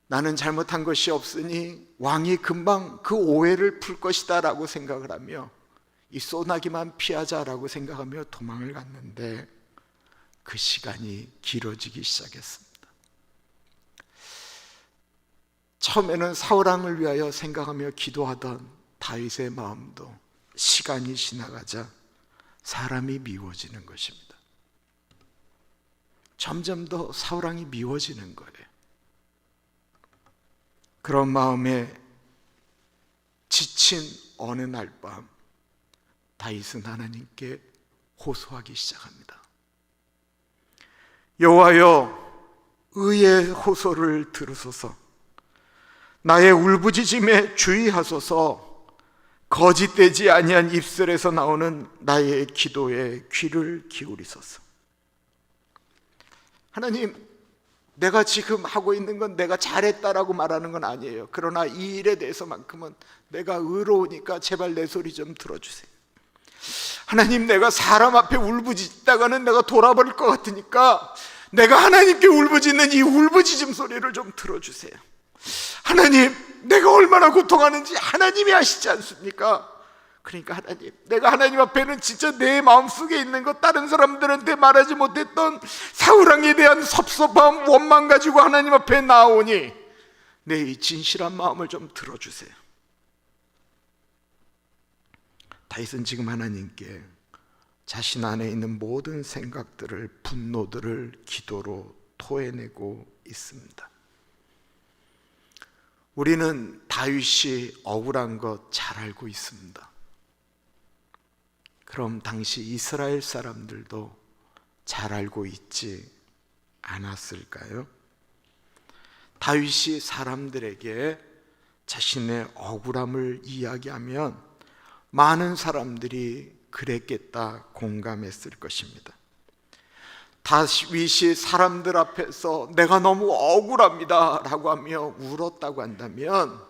나는 잘못한 것이 없으니 왕이 금방 그 오해를 풀 것이다 라고 생각을 하며 이 소나기만 피하자라고 생각하며 도망을 갔는데 그 시간이 길어지기 시작했습니다. 처음에는 사울왕을 위하여 생각하며 기도하던 다윗의 마음도 시간이 지나가자 사람이 미워지는 것입니다. 점점 더 사울왕이 미워지는 거예요. 그런 마음에 지친 어느 날 밤 다윗은 하나님께 호소하기 시작합니다. 여호와여, 의의 호소를 들으소서. 나의 울부짖음에 주의하소서. 거짓되지 아니한 입술에서 나오는 나의 기도에 귀를 기울이소서. 하나님, 내가 지금 하고 있는 건 내가 잘했다라고 말하는 건 아니에요. 그러나 이 일에 대해서만큼은 내가 의로우니까 제발 내 소리 좀 들어주세요. 하나님, 내가 사람 앞에 울부짖다가는 내가 돌아버릴 것 같으니까 내가 하나님께 울부짖는 이 울부짖음 소리를 좀 들어주세요. 하나님, 내가 얼마나 고통하는지 하나님이 아시지 않습니까? 그러니까 하나님, 내가 하나님 앞에는 진짜 내 마음속에 있는 것, 다른 사람들한테 말하지 못했던 사울왕에 대한 섭섭함, 원망 가지고 하나님 앞에 나오니 내 이 진실한 마음을 좀 들어주세요. 다윗은 지금 하나님께 자신 안에 있는 모든 생각들을, 분노들을 기도로 토해내고 있습니다. 우리는 다윗이 억울한 것 잘 알고 있습니다. 그럼 당시 이스라엘 사람들도 잘 알고 있지 않았을까요? 다윗이 사람들에게 자신의 억울함을 이야기하면 많은 사람들이 그랬겠다 공감했을 것입니다. 다윗이 사람들 앞에서 내가 너무 억울합니다 라고 하며 울었다고 한다면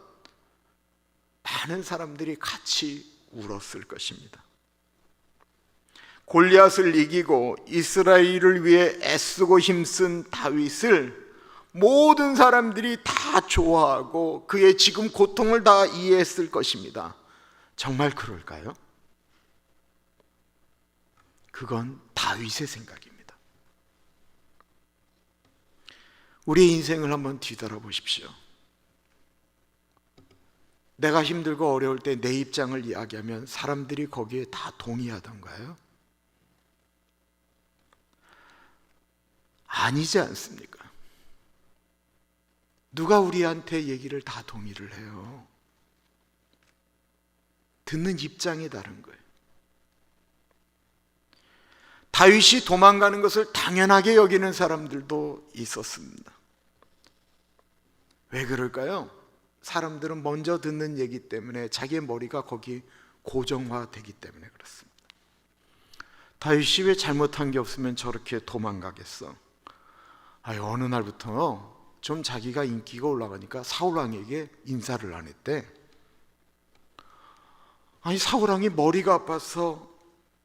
많은 사람들이 같이 울었을 것입니다. 골리앗을 이기고 이스라엘을 위해 애쓰고 힘쓴 다윗을 모든 사람들이 다 좋아하고 그의 지금 고통을 다 이해했을 것입니다. 정말 그럴까요? 그건 다윗의 생각입니다. 우리의 인생을 한번 뒤돌아보십시오. 내가 힘들고 어려울 때 내 입장을 이야기하면 사람들이 거기에 다 동의하던가요? 아니지 않습니까? 누가 우리한테 얘기를 다 동의를 해요? 듣는 입장이 다른 거예요. 다윗이 도망가는 것을 당연하게 여기는 사람들도 있었습니다. 왜 그럴까요? 사람들은 먼저 듣는 얘기 때문에 자기의 머리가 거기 고정화되기 때문에 그렇습니다. 다윗이 왜 잘못한 게 없으면 저렇게 도망가겠어? 어느 날부터 좀 자기가 인기가 올라가니까 사울왕에게 인사를 안 했대. 아니, 사울왕이 머리가 아파서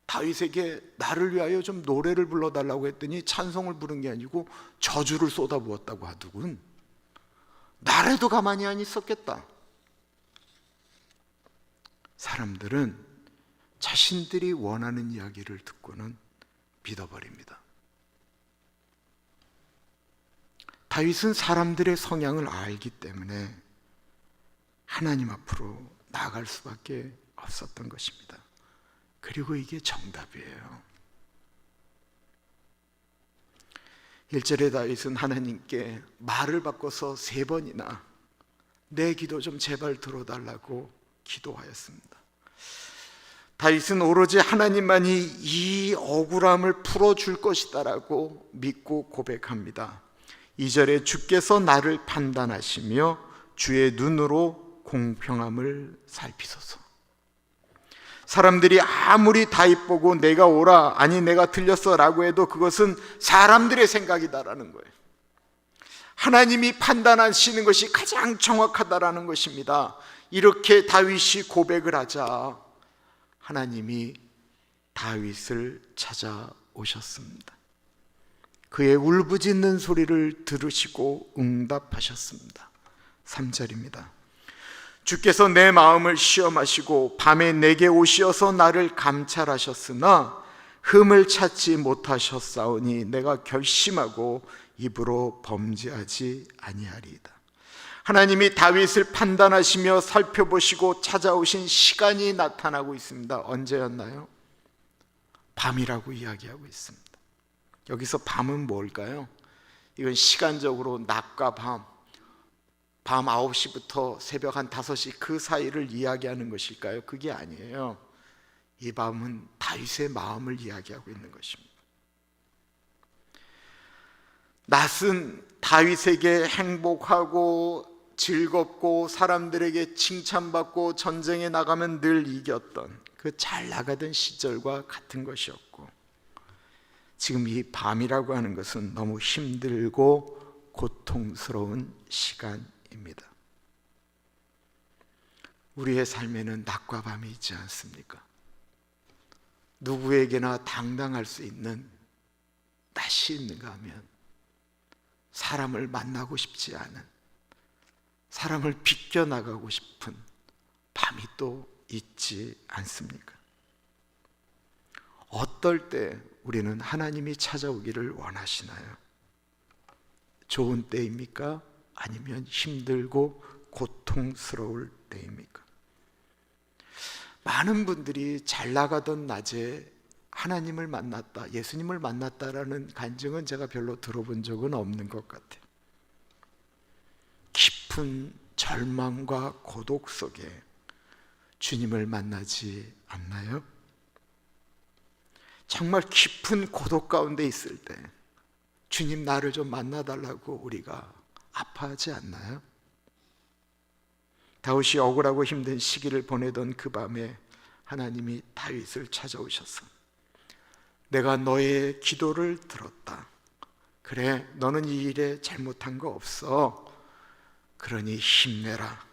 다윗에게 나를 위하여 좀 노래를 불러달라고 했더니 찬송을 부른 게 아니고 저주를 쏟아부었다고 하더군. 나라도 가만히 안 있었겠다. 사람들은 자신들이 원하는 이야기를 듣고는 믿어버립니다. 다윗은 사람들의 성향을 알기 때문에 하나님 앞으로 나아갈 수밖에 없었던 것입니다. 그리고 이게 정답이에요. 1절에 다윗은 하나님께 말을 바꿔서 3번이나 내 기도 좀 제발 들어달라고 기도하였습니다. 다윗은 오로지 하나님만이 이 억울함을 풀어줄 것이다라고 믿고 고백합니다. 2절에 주께서 나를 판단하시며 주의 눈으로 공평함을 살피소서. 사람들이 아무리 다윗 보고 내가 옳아, 아니 내가 틀렸어 라고 해도 그것은 사람들의 생각이다라는 거예요. 하나님이 판단하시는 것이 가장 정확하다라는 것입니다. 이렇게 다윗이 고백을 하자 하나님이 다윗을 찾아오셨습니다. 그의 울부짖는 소리를 들으시고 응답하셨습니다. 3절입니다. 주께서 내 마음을 시험하시고 밤에 내게 오시어서 나를 감찰하셨으나 흠을 찾지 못하셨사오니 내가 결심하고 입으로 범죄하지 아니하리이다. 하나님이 다윗을 판단하시며 살펴보시고 찾아오신 시간이 나타나고 있습니다. 언제였나요? 밤이라고 이야기하고 있습니다. 여기서 밤은 뭘까요? 이건 시간적으로 낮과 밤 9시부터 새벽 한 5시 그 사이를 이야기하는 것일까요? 그게 아니에요. 이 밤은 다윗의 마음을 이야기하고 있는 것입니다. 낮은 다윗에게 행복하고 즐겁고 사람들에게 칭찬받고 전쟁에 나가면 늘 이겼던 그 잘 나가던 시절과 같은 것이었고, 지금 이 밤이라고 하는 것은 너무 힘들고 고통스러운 시간입니다. 우리의 삶에는 낮과 밤이 있지 않습니까? 누구에게나 당당할 수 있는 낮이 있는가 하면 사람을 만나고 싶지 않은, 사람을 비껴나가고 싶은 밤이 또 있지 않습니까? 어떨 때 우리는 하나님이 찾아오기를 원하시나요? 좋은 때입니까? 아니면 힘들고 고통스러울 때입니까? 많은 분들이 잘 나가던 낮에 하나님을 만났다, 예수님을 만났다라는 간증은 제가 별로 들어본 적은 없는 것 같아요. 깊은 절망과 고독 속에 주님을 만나지 않나요? 정말 깊은 고독 가운데 있을 때 주님 나를 좀 만나달라고 우리가 아파하지 않나요? 다윗이 억울하고 힘든 시기를 보내던 그 밤에 하나님이 다윗을 찾아오셔서 내가 너의 기도를 들었다. 그래, 너는 이 일에 잘못한 거 없어. 그러니 힘내라.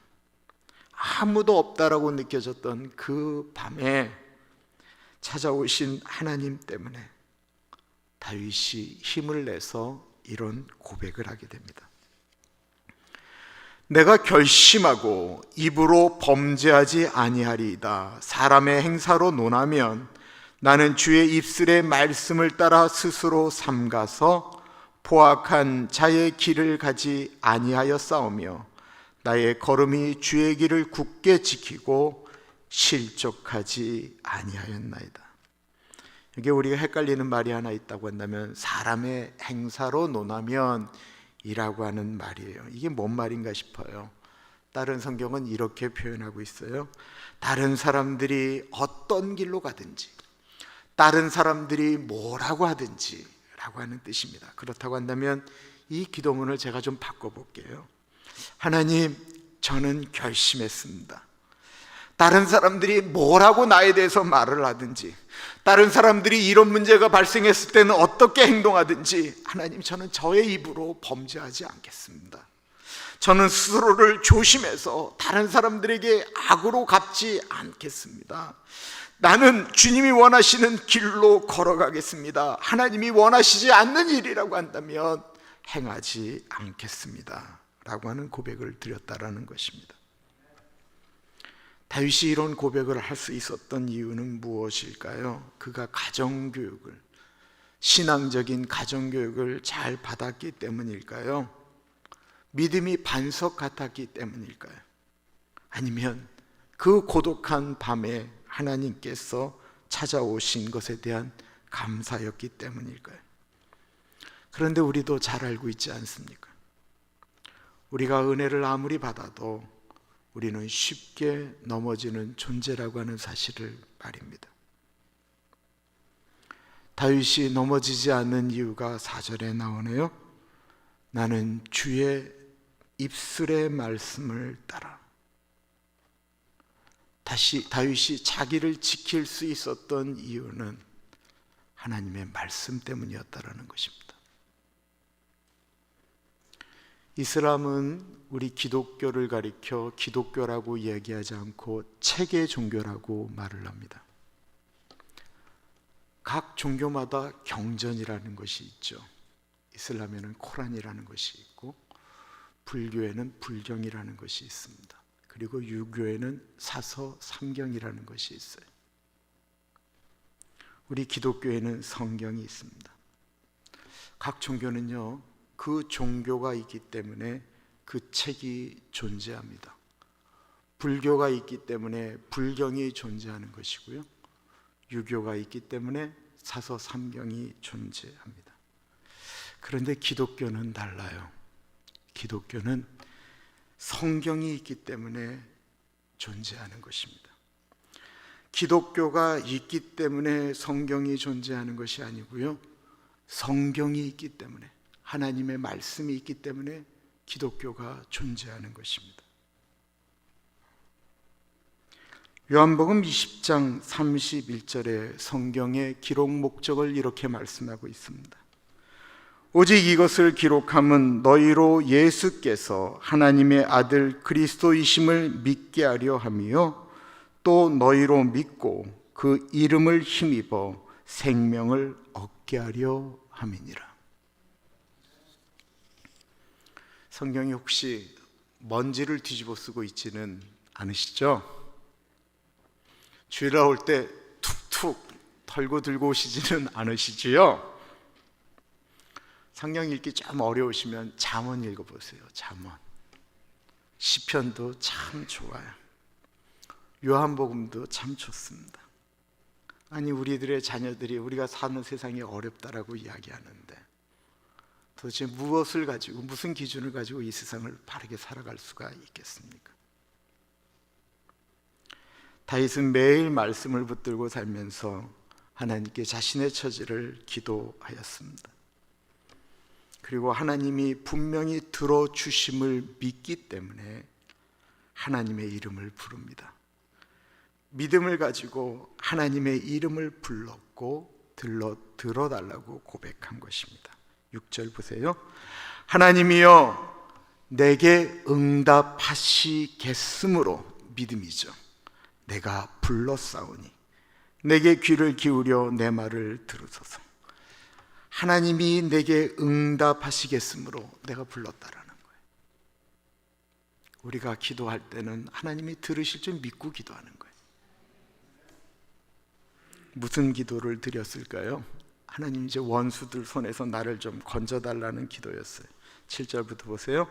아무도 없다라고 느껴졌던 그 밤에 찾아오신 하나님 때문에 다윗이 힘을 내서 이런 고백을 하게 됩니다. 내가 결심하고 입으로 범죄하지 아니하리이다. 사람의 행사로 논하면 나는 주의 입술의 말씀을 따라 스스로 삼가서 포악한 자의 길을 가지 아니하였사오며 나의 걸음이 주의 길을 굳게 지키고 실족하지 아니하였나이다. 이게 우리가 헷갈리는 말이 하나 있다고 한다면 사람의 행사로 논하면 이라고 하는 말이에요. 이게 뭔 말인가 싶어요. 다른 성경은 이렇게 표현하고 있어요. 다른 사람들이 어떤 길로 가든지, 다른 사람들이 뭐라고 하든지 라고 하는 뜻입니다. 그렇다고 한다면 이 기도문을 제가 좀 바꿔볼게요. 하나님, 저는 결심했습니다. 다른 사람들이 뭐라고 나에 대해서 말을 하든지, 다른 사람들이 이런 문제가 발생했을 때는 어떻게 행동하든지, 하나님, 저는 저의 입으로 범죄하지 않겠습니다. 저는 스스로를 조심해서 다른 사람들에게 악으로 갚지 않겠습니다. 나는 주님이 원하시는 길로 걸어가겠습니다. 하나님이 원하시지 않는 일이라고 한다면 행하지 않겠습니다 라고 하는 고백을 드렸다라는 것입니다. 다윗이 이런 고백을 할 수 있었던 이유는 무엇일까요? 그가 가정교육을, 신앙적인 가정교육을 잘 받았기 때문일까요? 믿음이 반석 같았기 때문일까요? 아니면 그 고독한 밤에 하나님께서 찾아오신 것에 대한 감사였기 때문일까요? 그런데 우리도 잘 알고 있지 않습니까? 우리가 은혜를 아무리 받아도 우리는 쉽게 넘어지는 존재라고 하는 사실을 말입니다. 다윗이 넘어지지 않는 이유가 4절에 나오네요. 나는 주의 입술의 말씀을 따라. 다시 다윗이 자기를 지킬 수 있었던 이유는 하나님의 말씀 때문이었다라는 것입니다. 이슬람은 우리 기독교를 가리켜 기독교라고 이야기하지 않고 체계 종교라고 말을 합니다. 각 종교마다 경전이라는 것이 있죠. 이슬람에는 코란이라는 것이 있고, 불교에는 불경이라는 것이 있습니다. 그리고 유교에는 사서 삼경이라는 것이 있어요. 우리 기독교에는 성경이 있습니다. 각 종교는요, 그 종교가 있기 때문에 그 책이 존재합니다. 불교가 있기 때문에 불경이 존재하는 것이고요, 유교가 있기 때문에 사서 삼경이 존재합니다. 그런데 기독교는 달라요. 기독교는 성경이 있기 때문에 존재하는 것입니다. 기독교가 있기 때문에 성경이 존재하는 것이 아니고요, 성경이 있기 때문에, 하나님의 말씀이 있기 때문에 기독교가 존재하는 것입니다. 요한복음 20장 31절에 성경의 기록 목적을 이렇게 말씀하고 있습니다. 오직 이것을 기록함은 너희로 예수께서 하나님의 아들 그리스도이심을 믿게 하려 함이요, 또 너희로 믿고 그 이름을 힘입어 생명을 얻게 하려 함이니라. 성경이 혹시 먼지를 뒤집어 쓰고 있지는 않으시죠? 주일날 올 때 툭툭 털고 들고 오시지는 않으시지요? 성경 읽기 좀 어려우시면 잠언 읽어보세요. 잠언. 시편도 참 좋아요. 요한복음도 참 좋습니다. 아니, 우리들의 자녀들이 우리가 사는 세상이 어렵다라고 이야기하는데 도대체 무엇을 가지고, 무슨 기준을 가지고 이 세상을 바르게 살아갈 수가 있겠습니까? 다윗은 매일 말씀을 붙들고 살면서 하나님께 자신의 처지를 기도하였습니다. 그리고 하나님이 분명히 들어주심을 믿기 때문에 하나님의 이름을 부릅니다. 믿음을 가지고 하나님의 이름을 불렀고 들어달라고 고백한 것입니다. 6절 보세요. 하나님이여 내게 응답하시겠으므로, 믿음이죠. 내가 불렀사오니 내게 귀를 기울여 내 말을 들으소서. 하나님이 내게 응답하시겠으므로 내가 불렀다라는 거예요. 우리가 기도할 때는 하나님이 들으실 줄 믿고 기도하는 거예요. 무슨 기도를 드렸을까요? 하나님, 이제 원수들 손에서 나를 좀 건져달라는 기도였어요. 7절부터 보세요.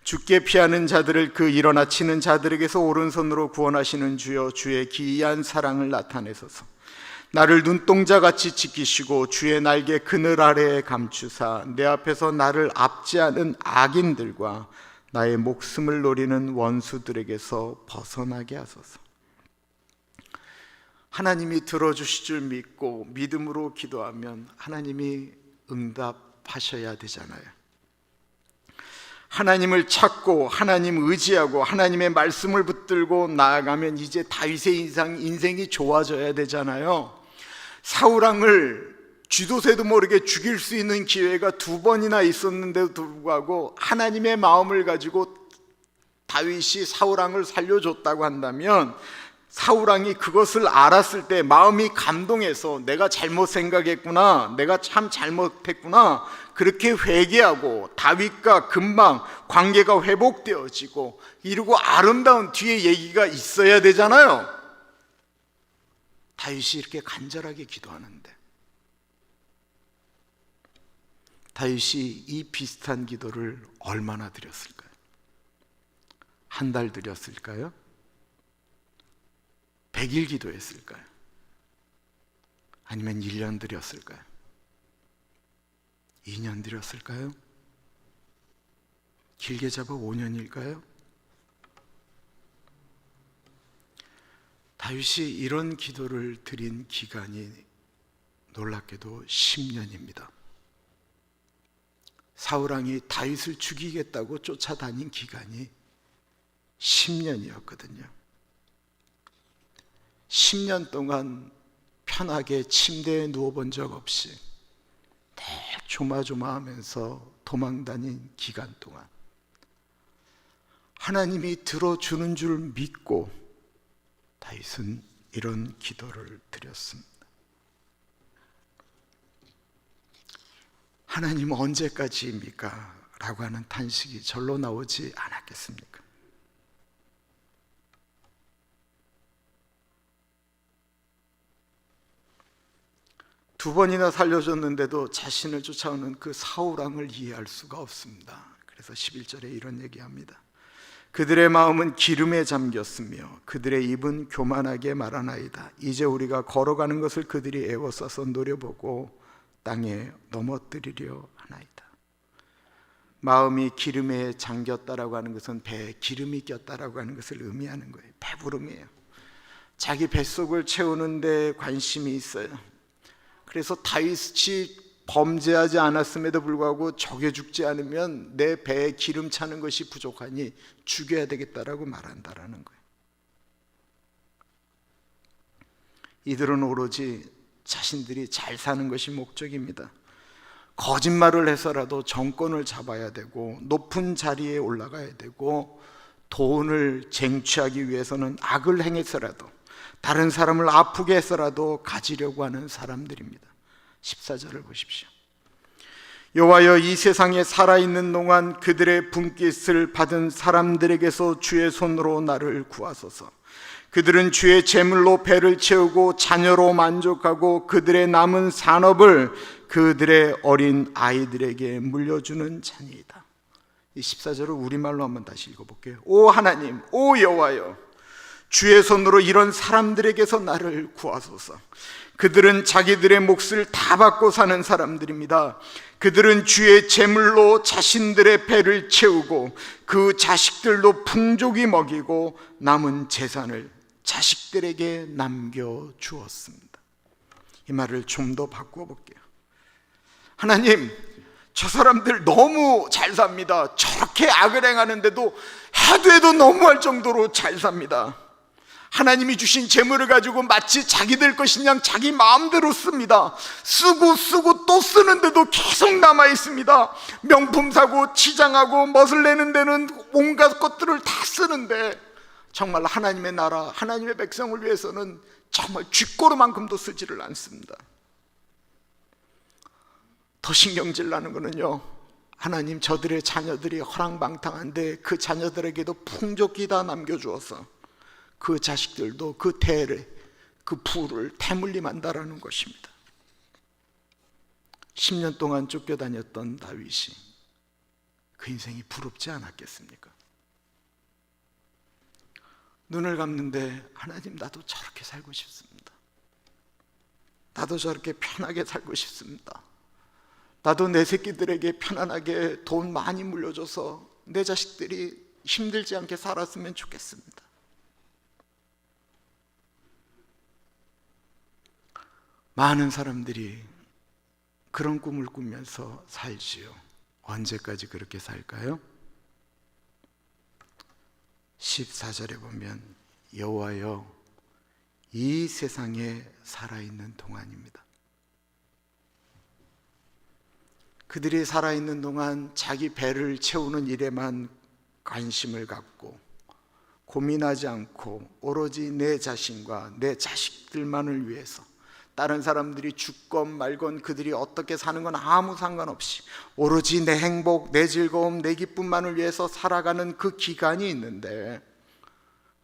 죽게 피하는 자들을 그 일어나 치는 자들에게서 오른손으로 구원하시는 주여, 주의 기이한 사랑을 나타내소서. 나를 눈동자같이 지키시고 주의 날개 그늘 아래에 감추사 내 앞에서 나를 압제하는 악인들과 나의 목숨을 노리는 원수들에게서 벗어나게 하소서. 하나님이 들어주실 줄 믿고 믿음으로 기도하면 하나님이 응답하셔야 되잖아요. 하나님을 찾고 하나님 의지하고 하나님의 말씀을 붙들고 나아가면 이제 다윗의 인생이 좋아져야 되잖아요. 사울왕을 쥐도새도 모르게 죽일 수 있는 기회가 2번이나 있었는데도 불구하고 하나님의 마음을 가지고 다윗이 사울왕을 살려줬다고 한다면, 사울왕이 그것을 알았을 때 마음이 감동해서 내가 잘못 생각했구나, 내가 참 잘못했구나, 그렇게 회개하고 다윗과 금방 관계가 회복되어지고 이러고 아름다운 뒤에 얘기가 있어야 되잖아요. 다윗이 이렇게 간절하게 기도하는데, 다윗이 이 비슷한 기도를 얼마나 드렸을까요? 한 달 드렸을까요? 100일 기도했을까요? 아니면 1년 드렸을까요? 2년 드렸을까요? 길게 잡아 5년일까요? 다윗이 이런 기도를 드린 기간이 놀랍게도 10년입니다. 사울왕이 다윗을 죽이겠다고 쫓아다닌 기간이 10년이었거든요. 10년 동안 편하게 침대에 누워본 적 없이 늘 조마조마하면서 도망다닌 기간 동안 하나님이 들어주는 줄 믿고 다윗은 이런 기도를 드렸습니다. 하나님 언제까지입니까? 라고 하는 탄식이 절로 나오지 않았겠습니까? 두 번이나 살려줬는데도 자신을 쫓아오는 그 사울왕을 이해할 수가 없습니다. 그래서 11절에 이런 얘기합니다. 그들의 마음은 기름에 잠겼으며 그들의 입은 교만하게 말하나이다. 이제 우리가 걸어가는 것을 그들이 애워싸서 노려보고 땅에 넘어뜨리려 하나이다. 마음이 기름에 잠겼다라고 하는 것은 배에 기름이 꼈다라고 하는 것을 의미하는 거예요. 배부름이에요. 자기 뱃속을 채우는 데 관심이 있어요. 그래서 다윗이 범죄하지 않았음에도 불구하고 적에 죽지 않으면 내 배에 기름 차는 것이 부족하니 죽여야 되겠다라고 말한다라는 거예요. 이들은 오로지 자신들이 잘 사는 것이 목적입니다. 거짓말을 해서라도 정권을 잡아야 되고 높은 자리에 올라가야 되고 돈을 쟁취하기 위해서는 악을 행해서라도 다른 사람을 아프게 해서라도 가지려고 하는 사람들입니다. 14절을 보십시오. 여호와여, 이 세상에 살아있는 동안 그들의 분깃을 받은 사람들에게서 주의 손으로 나를 구하소서. 그들은 주의 재물로 배를 채우고 자녀로 만족하고 그들의 남은 산업을 그들의 어린 아이들에게 물려주는 자니이다. 이 14절을 우리말로 한번 다시 읽어볼게요. 오 하나님, 오 여호와여, 주의 손으로 이런 사람들에게서 나를 구하소서. 그들은 자기들의 몫을 다 받고 사는 사람들입니다. 그들은 주의 재물로 자신들의 배를 채우고 그 자식들도 풍족히 먹이고 남은 재산을 자식들에게 남겨주었습니다. 이 말을 좀 더 바꿔볼게요. 하나님, 저 사람들 너무 잘 삽니다. 저렇게 악을 행하는데도 해도 해도 너무할 정도로 잘 삽니다. 하나님이 주신 재물을 가지고 마치 자기들 것인 양 자기 마음대로 씁니다. 쓰고 또 쓰는데도 계속 남아 있습니다. 명품 사고 치장하고 멋을 내는 데는 온갖 것들을 다 쓰는데 정말 하나님의 나라, 하나님의 백성을 위해서는 정말 쥐꼬리만큼도 쓰지를 않습니다. 더 신경질 나는 거는요, 하나님 저들의 자녀들이 허랑방탕한데 그 자녀들에게도 풍족히 다 남겨주어서 그 자식들도 그 대를, 그 부를 태물림한다라는 것입니다. 10년 동안 쫓겨다녔던 다윗이 그 인생이 부럽지 않았겠습니까? 눈을 감는데 하나님, 나도 저렇게 살고 싶습니다. 나도 저렇게 편하게 살고 싶습니다. 나도 내 새끼들에게 편안하게 돈 많이 물려줘서 내 자식들이 힘들지 않게 살았으면 좋겠습니다. 많은 사람들이 그런 꿈을 꾸면서 살지요. 언제까지 그렇게 살까요? 14절에 보면 여호와여 이 세상에 살아있는 동안입니다. 그들이 살아있는 동안 자기 배를 채우는 일에만 관심을 갖고 고민하지 않고 오로지 내 자신과 내 자식들만을 위해서, 다른 사람들이 죽건 말건 그들이 어떻게 사는 건 아무 상관없이 오로지 내 행복, 내 즐거움, 내 기쁨만을 위해서 살아가는 그 기간이 있는데,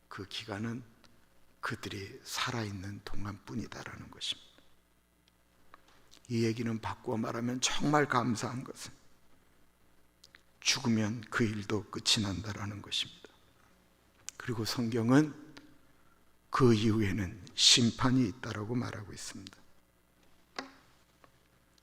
그 기간은 그들이 살아있는 동안뿐이다라는 것입니다. 이 얘기는 바꾸어 말하면 정말 감사한 것은 죽으면 그 일도 끝이 난다라는 것입니다. 그리고 성경은 그 이후에는 심판이 있다라고 말하고 있습니다.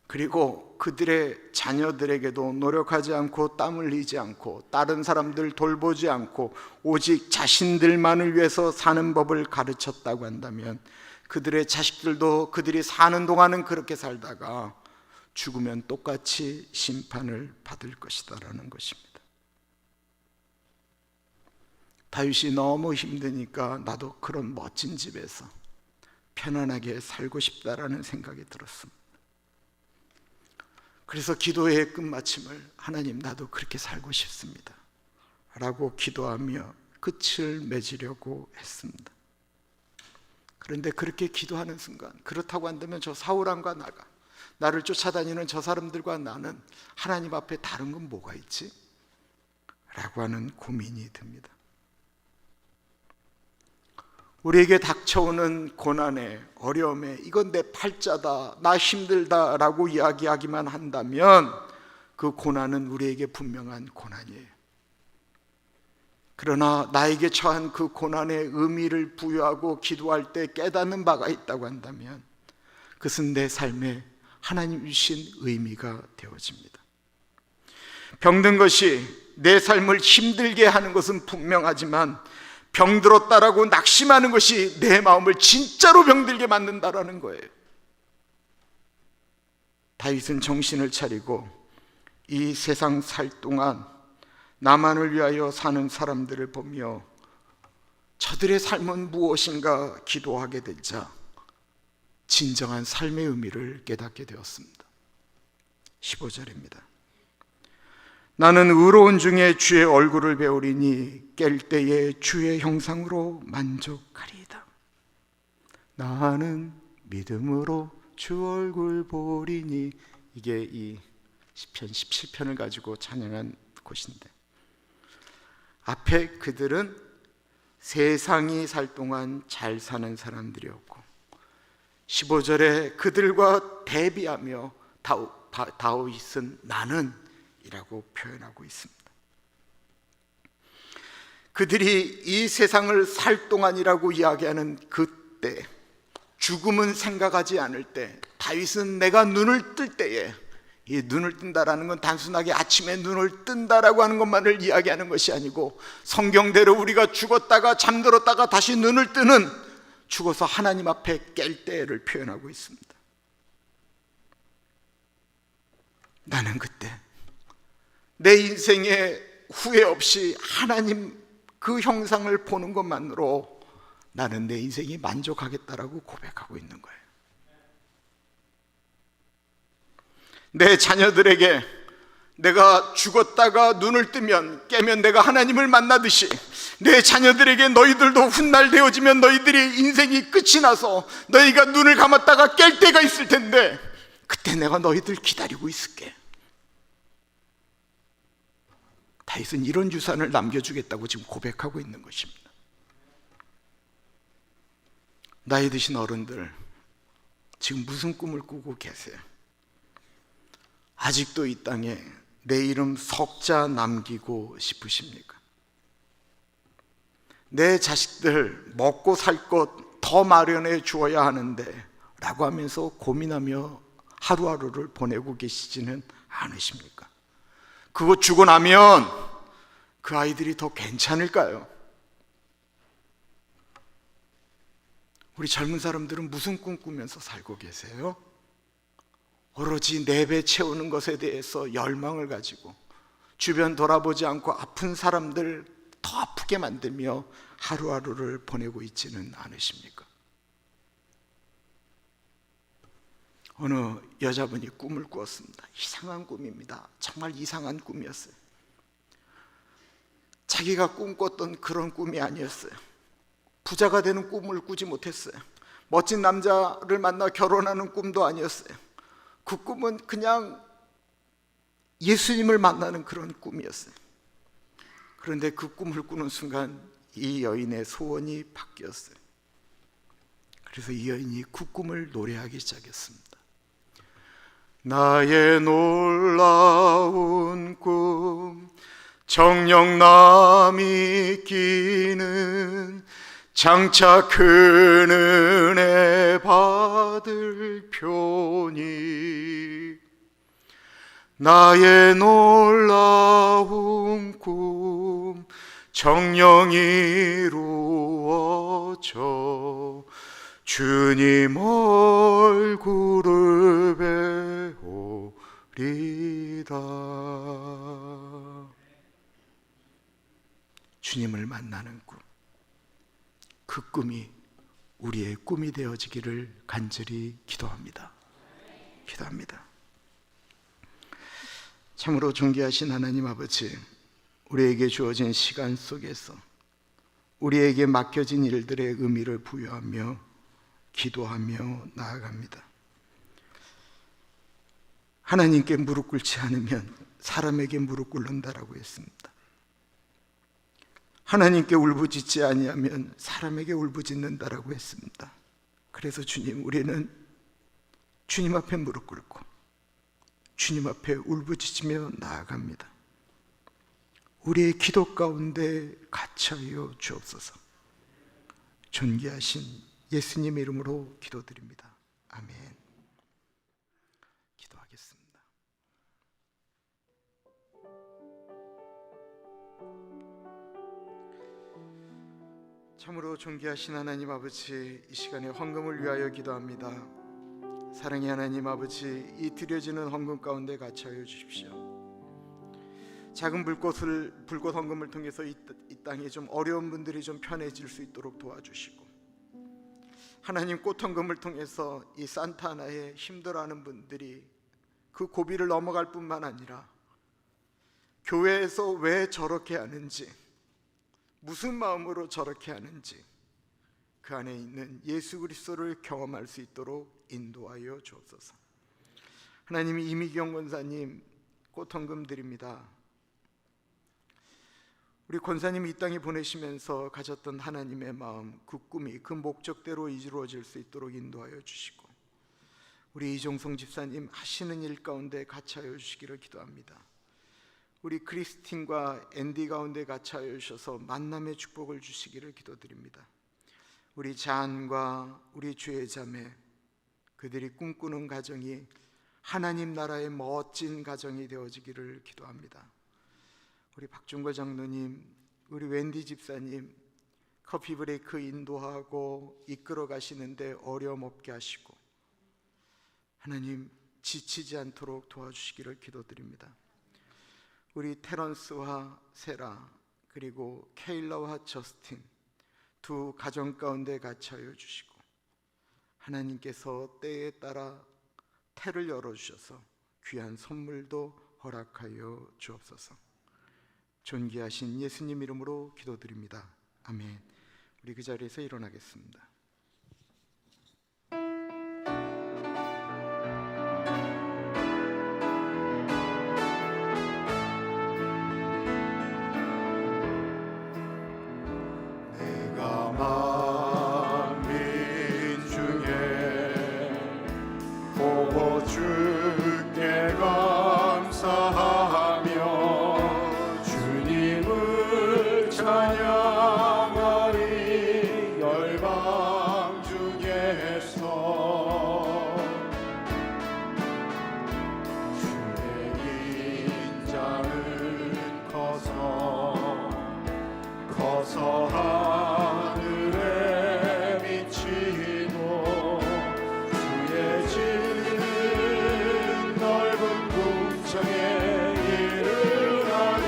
그리고 그들의 자녀들에게도 노력하지 않고 땀 흘리지 않고 다른 사람들 돌보지 않고 오직 자신들만을 위해서 사는 법을 가르쳤다고 한다면, 그들의 자식들도 그들이 사는 동안은 그렇게 살다가 죽으면 똑같이 심판을 받을 것이다라는 것입니다. 다윗이 너무 힘드니까 나도 그런 멋진 집에서 편안하게 살고 싶다라는 생각이 들었습니다. 그래서 기도의 끝마침을 하나님 나도 그렇게 살고 싶습니다 라고 기도하며 끝을 맺으려고 했습니다. 그런데 그렇게 기도하는 순간, 그렇다고 한다면 저 사울왕과 나가, 나를 쫓아다니는 저 사람들과 나는 하나님 앞에 다른 건 뭐가 있지? 라고 하는 고민이 듭니다. 우리에게 닥쳐오는 고난에, 어려움에 이건 내 팔자다, 나 힘들다 라고 이야기하기만 한다면 그 고난은 우리에게 분명한 고난이에요. 그러나 나에게 처한 그 고난의 의미를 부여하고 기도할 때 깨닫는 바가 있다고 한다면 그것은 내 삶에 하나님 주신 의미가 되어집니다. 병든 것이 내 삶을 힘들게 하는 것은 분명하지만 병들었다라고 낙심하는 것이 내 마음을 진짜로 병들게 만든다라는 거예요. 다윗은 정신을 차리고 이 세상 살 동안 나만을 위하여 사는 사람들을 보며 저들의 삶은 무엇인가 기도하게 되자 진정한 삶의 의미를 깨닫게 되었습니다. 15절입니다. 나는 의로운 중에 주의 얼굴을 배우리니 깰 때에 주의 형상으로 만족하리이다. 나는 믿음으로 주 얼굴 보리니, 이게 이 시편 17편을 가지고 찬양한 곳인데, 앞에 그들은 세상이 살 동안 잘 사는 사람들이었고 15절에 그들과 대비하며 다윗은 나는 이라고 표현하고 있습니다. 그들이 이 세상을 살 동안이라고 이야기하는 그때, 죽음은 생각하지 않을 때, 다윗은 내가 눈을 뜰 때에, 이 눈을 뜬다라는 건 단순하게 아침에 눈을 뜬다라고 하는 것만을 이야기하는 것이 아니고 성경대로 우리가 죽었다가 잠들었다가 다시 눈을 뜨는, 죽어서 하나님 앞에 깰 때를 표현하고 있습니다. 나는 그때 내 인생에 후회 없이 하나님 그 형상을 보는 것만으로 나는 내 인생이 만족하겠다라고 고백하고 있는 거예요. 내 자녀들에게 내가 죽었다가 눈을 뜨면 깨면 내가 하나님을 만나듯이 내 자녀들에게 너희들도 훗날 되어지면 너희들이 인생이 끝이 나서 너희가 눈을 감았다가 깰 때가 있을 텐데 그때 내가 너희들 기다리고 있을게. 다윗은 이런 유산을 남겨주겠다고 지금 고백하고 있는 것입니다. 나이 드신 어른들, 지금 무슨 꿈을 꾸고 계세요? 아직도 이 땅에 내 이름 석자 남기고 싶으십니까? 내 자식들 먹고 살 것 더 마련해 주어야 하는데 라고 하면서 고민하며 하루하루를 보내고 계시지는 않으십니까? 그거 주고 나면 그 아이들이 더 괜찮을까요? 우리 젊은 사람들은 무슨 꿈 꾸면서 살고 계세요? 오로지 내 배 채우는 것에 대해서 열망을 가지고 주변 돌아보지 않고 아픈 사람들 더 아프게 아프게 만들며 하루하루를 보내고 있지는 않으십니까? 어느 여자분이 꿈을 꾸었습니다. 이상한 꿈입니다. 정말 이상한 꿈이었어요. 자기가 꿈꿨던 그런 꿈이 아니었어요. 부자가 되는 꿈을 꾸지 못했어요. 멋진 남자를 만나 결혼하는 꿈도 아니었어요. 그 꿈은 그냥 예수님을 만나는 그런 꿈이었어요. 그런데 그 꿈을 꾸는 순간 이 여인의 소원이 바뀌었어요. 그래서 이 여인이 그 꿈을 노래하기 시작했습니다. 나의 놀라운 꿈, 정녕 남이 끼는 장차 큰 은혜 받을 표니, 나의 놀라운 꿈 정녕 이루어져 주님 얼굴을 배우리다. 주님을 만나는 꿈, 그 꿈이 우리의 꿈이 되어지기를 간절히 기도합니다. 참으로 존귀하신 하나님 아버지, 우리에게 주어진 시간 속에서 우리에게 맡겨진 일들의 의미를 부여하며 기도하며 나아갑니다. 하나님께 무릎 꿇지 않으면 사람에게 무릎 꿇는다라고 했습니다. 하나님께 울부짖지 아니하면 사람에게 울부짖는다라고 했습니다. 그래서 주님, 우리는 주님 앞에 무릎 꿇고 주님 앞에 울부짖으며 나아갑니다. 우리의 기도 가운데 갇혀여 주옵소서. 존귀하신 예수님의 이름으로 기도드립니다. 아멘. 기도하겠습니다. 참으로 존귀하신 하나님 아버지, 이 시간에 헌금을 위하여 기도합니다. 사랑의 하나님 아버지, 이 드려지는 헌금 가운데 갇혀여 주십시오. 작은 불꽃 헌금을 통해서 이 땅에 좀 어려운 분들이 좀 편해질 수 있도록 도와주시고, 하나님 꽃 헌금을 통해서 이 산타 하나에 힘들어하는 분들이 그 고비를 넘어갈 뿐만 아니라 교회에서 왜 저렇게 하는지, 무슨 마음으로 저렇게 하는지 그 안에 있는 예수 그리스도를 경험할 수 있도록 인도하여 주옵소서. 하나님, 이미경 권사님 꽃 헌금 드립니다. 우리 권사님이 이 땅에 보내시면서 가졌던 하나님의 마음, 그 꿈이 그 목적대로 이루어질 수 있도록 인도하여 주시고, 우리 이종성 집사님 하시는 일 가운데 갇혀여 주시기를 기도합니다. 우리 크리스틴과 앤디 가운데 갇혀여 주셔서 만남의 축복을 주시기를 기도드립니다. 우리 자안과 우리 주의 자매, 그들이 꿈꾸는 가정이 하나님 나라의 멋진 가정이 되어지기를 기도합니다. 우리 박준걸 장로님, 우리 웬디 집사님 커피 브레이크 인도하고 이끌어 가시는데 어려움 없게 하시고, 하나님 지치지 않도록 도와주시기를 기도드립니다. 우리 테런스와 세라, 그리고 케일러와 저스틴 두 가정 가운데 갇혀여 주시고, 하나님께서 때에 따라 태를 열어주셔서 귀한 선물도 허락하여 주옵소서. 존귀하신 예수님 이름으로 기도드립니다. 아멘. 우리 그 자리에서 일어나겠습니다. 내가 만민 중에 보고 주께 감사하며 주님을 찬양하리. 열방 중에서 주의 인자는 커서 하늘에 미치고 주의 지는 넓은 궁창에 이르나니.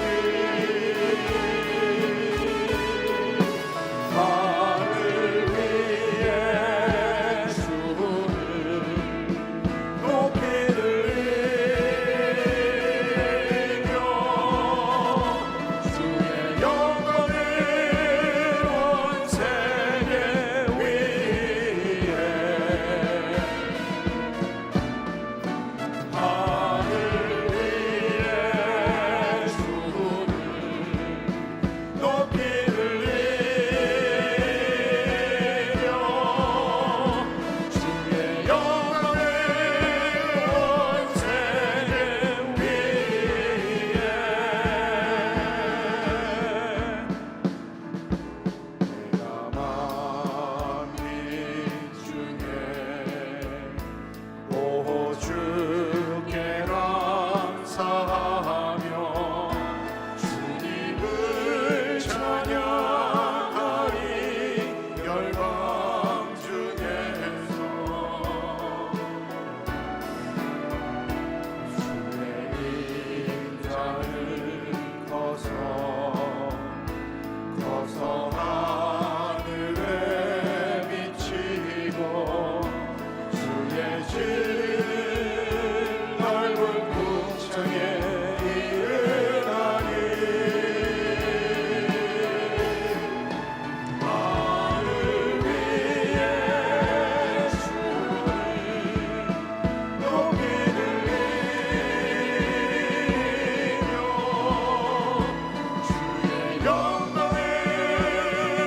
영광을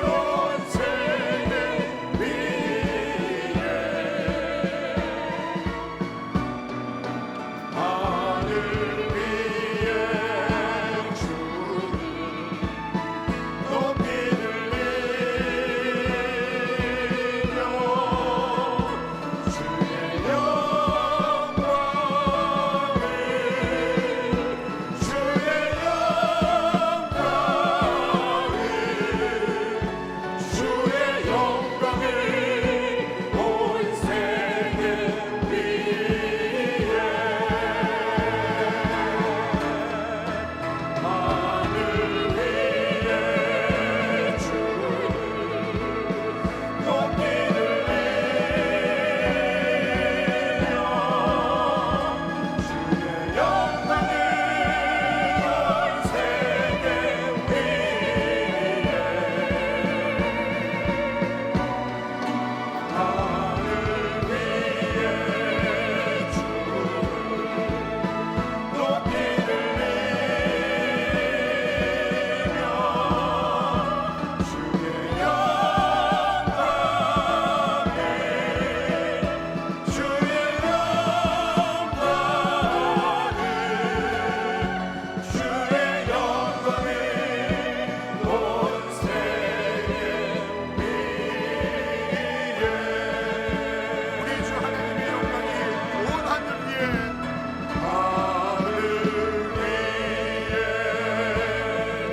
온 세계 위에 하늘 위에 주를 높이 들리며 주의 영광을 온 세계 위에 하늘 위에 주를 높이 들리며 주의 영광을 온 세계 위에 하늘 위에 주를 높이 들리며 주의 영광을 온 세계 위에 우리 주 하나님의 영광이 온 하늘 위에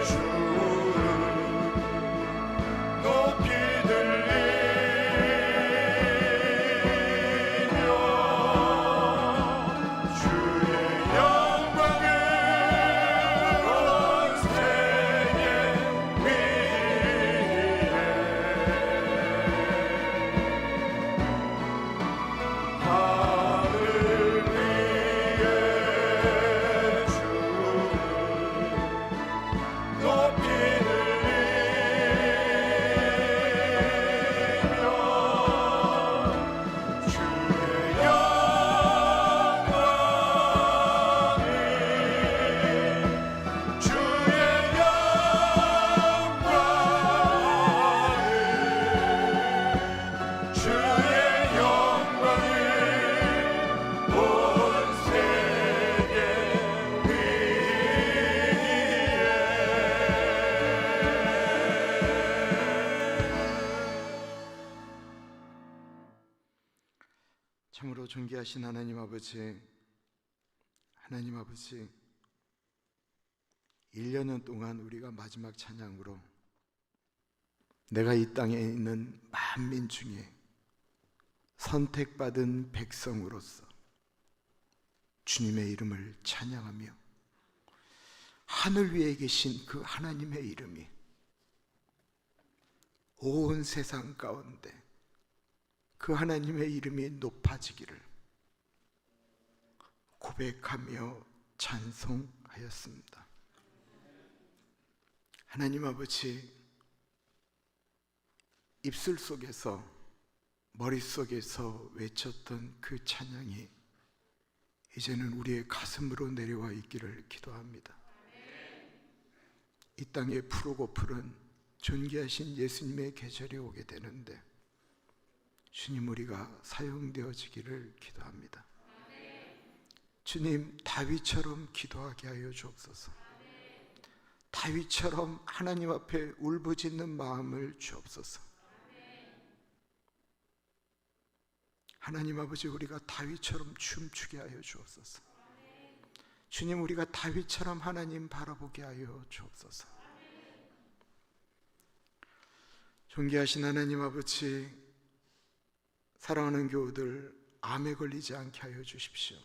주를 높이 들리며 주의 영광을 온 세계 위에 하늘 위에 주를 높이 들리며 주의 영광을 온 세계 참으로 존귀하신 하나님 아버지, 1년 동안 우리가 마지막 찬양으로 내가 이 땅에 있는 만민 중에 선택받은 백성으로서 주님의 이름을 찬양하며 하늘 위에 계신 그 하나님의 이름이 온 세상 가운데 그 하나님의 이름이 높아지기를 고백하며 찬송하였습니다. 하나님 아버지, 입술 속에서 머릿속에서 외쳤던 그 찬양이 이제는 우리의 가슴으로 내려와 있기를 기도합니다. 이 땅에 푸르고 푸른 존귀하신 예수님의 계절이 오게 되는데 주님, 우리가 사용되어지기를 기도합니다. 주님, 다윗처럼 기도하게 하여 주옵소서. 다윗처럼 하나님 앞에 울부짖는 마음을 주옵소서. 하나님 아버지, 우리가 다윗처럼 춤추게 하여 주옵소서. 주님, 우리가 다윗처럼 하나님 바라보게 하여 주옵소서. 존귀하신 하나님 아버지, 사랑하는 교우들 암에 걸리지 않게 하여 주십시오.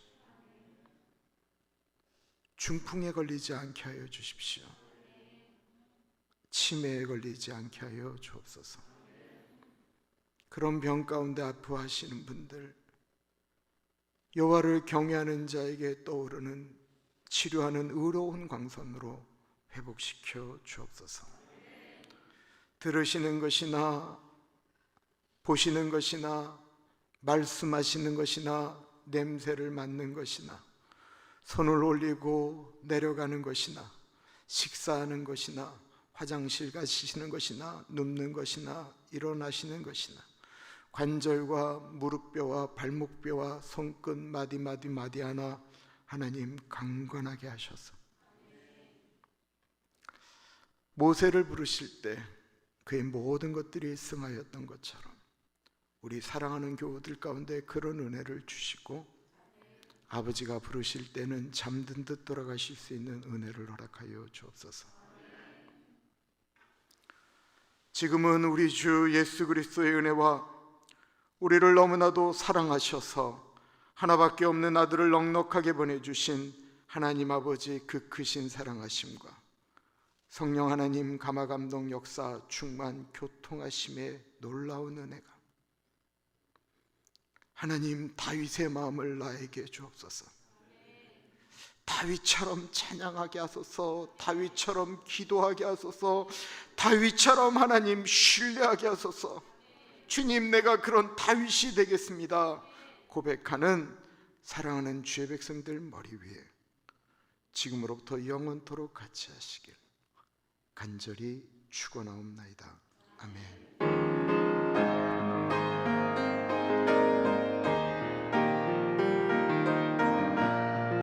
중풍에 걸리지 않게 하여 주십시오. 치매에 걸리지 않게 하여 주옵소서. 그런 병 가운데 아파하시는 분들, 여호와를 경외하는 자에게 떠오르는 치료하는 의로운 광선으로 회복시켜 주옵소서. 들으시는 것이나 보시는 것이나 말씀하시는 것이나 냄새를 맡는 것이나 손을 올리고 내려가는 것이나 식사하는 것이나 화장실 가시는 것이나 눕는 것이나 일어나시는 것이나 관절과 무릎뼈와 발목뼈와 손끝 마디 하나 하나님 강건하게 하셔서 모세를 부르실 때 그의 모든 것들이 승하였던 것처럼 우리 사랑하는 교우들 가운데 그런 은혜를 주시고 아버지가 부르실 때는 잠든 듯 돌아가실 수 있는 은혜를 허락하여 주옵소서. 지금은 우리 주 예수 그리스도의 은혜와 우리를 너무나도 사랑하셔서 하나밖에 없는 아들을 넉넉하게 보내주신 하나님 아버지 그 크신 사랑하심과 성령 하나님 감화감동 역사 충만 교통하심의 놀라운 은혜가 하나님 다윗의 마음을 나에게 주옵소서. 다윗처럼 찬양하게 하소서. 다윗처럼 기도하게 하소서. 다윗처럼 하나님 신뢰하게 하소서. 주님, 내가 그런 다윗이 되겠습니다 고백하는 사랑하는 주의 백성들 머리 위에 지금으로부터 영원토록 같이 하시길 간절히 축원하옵나이다. 아멘.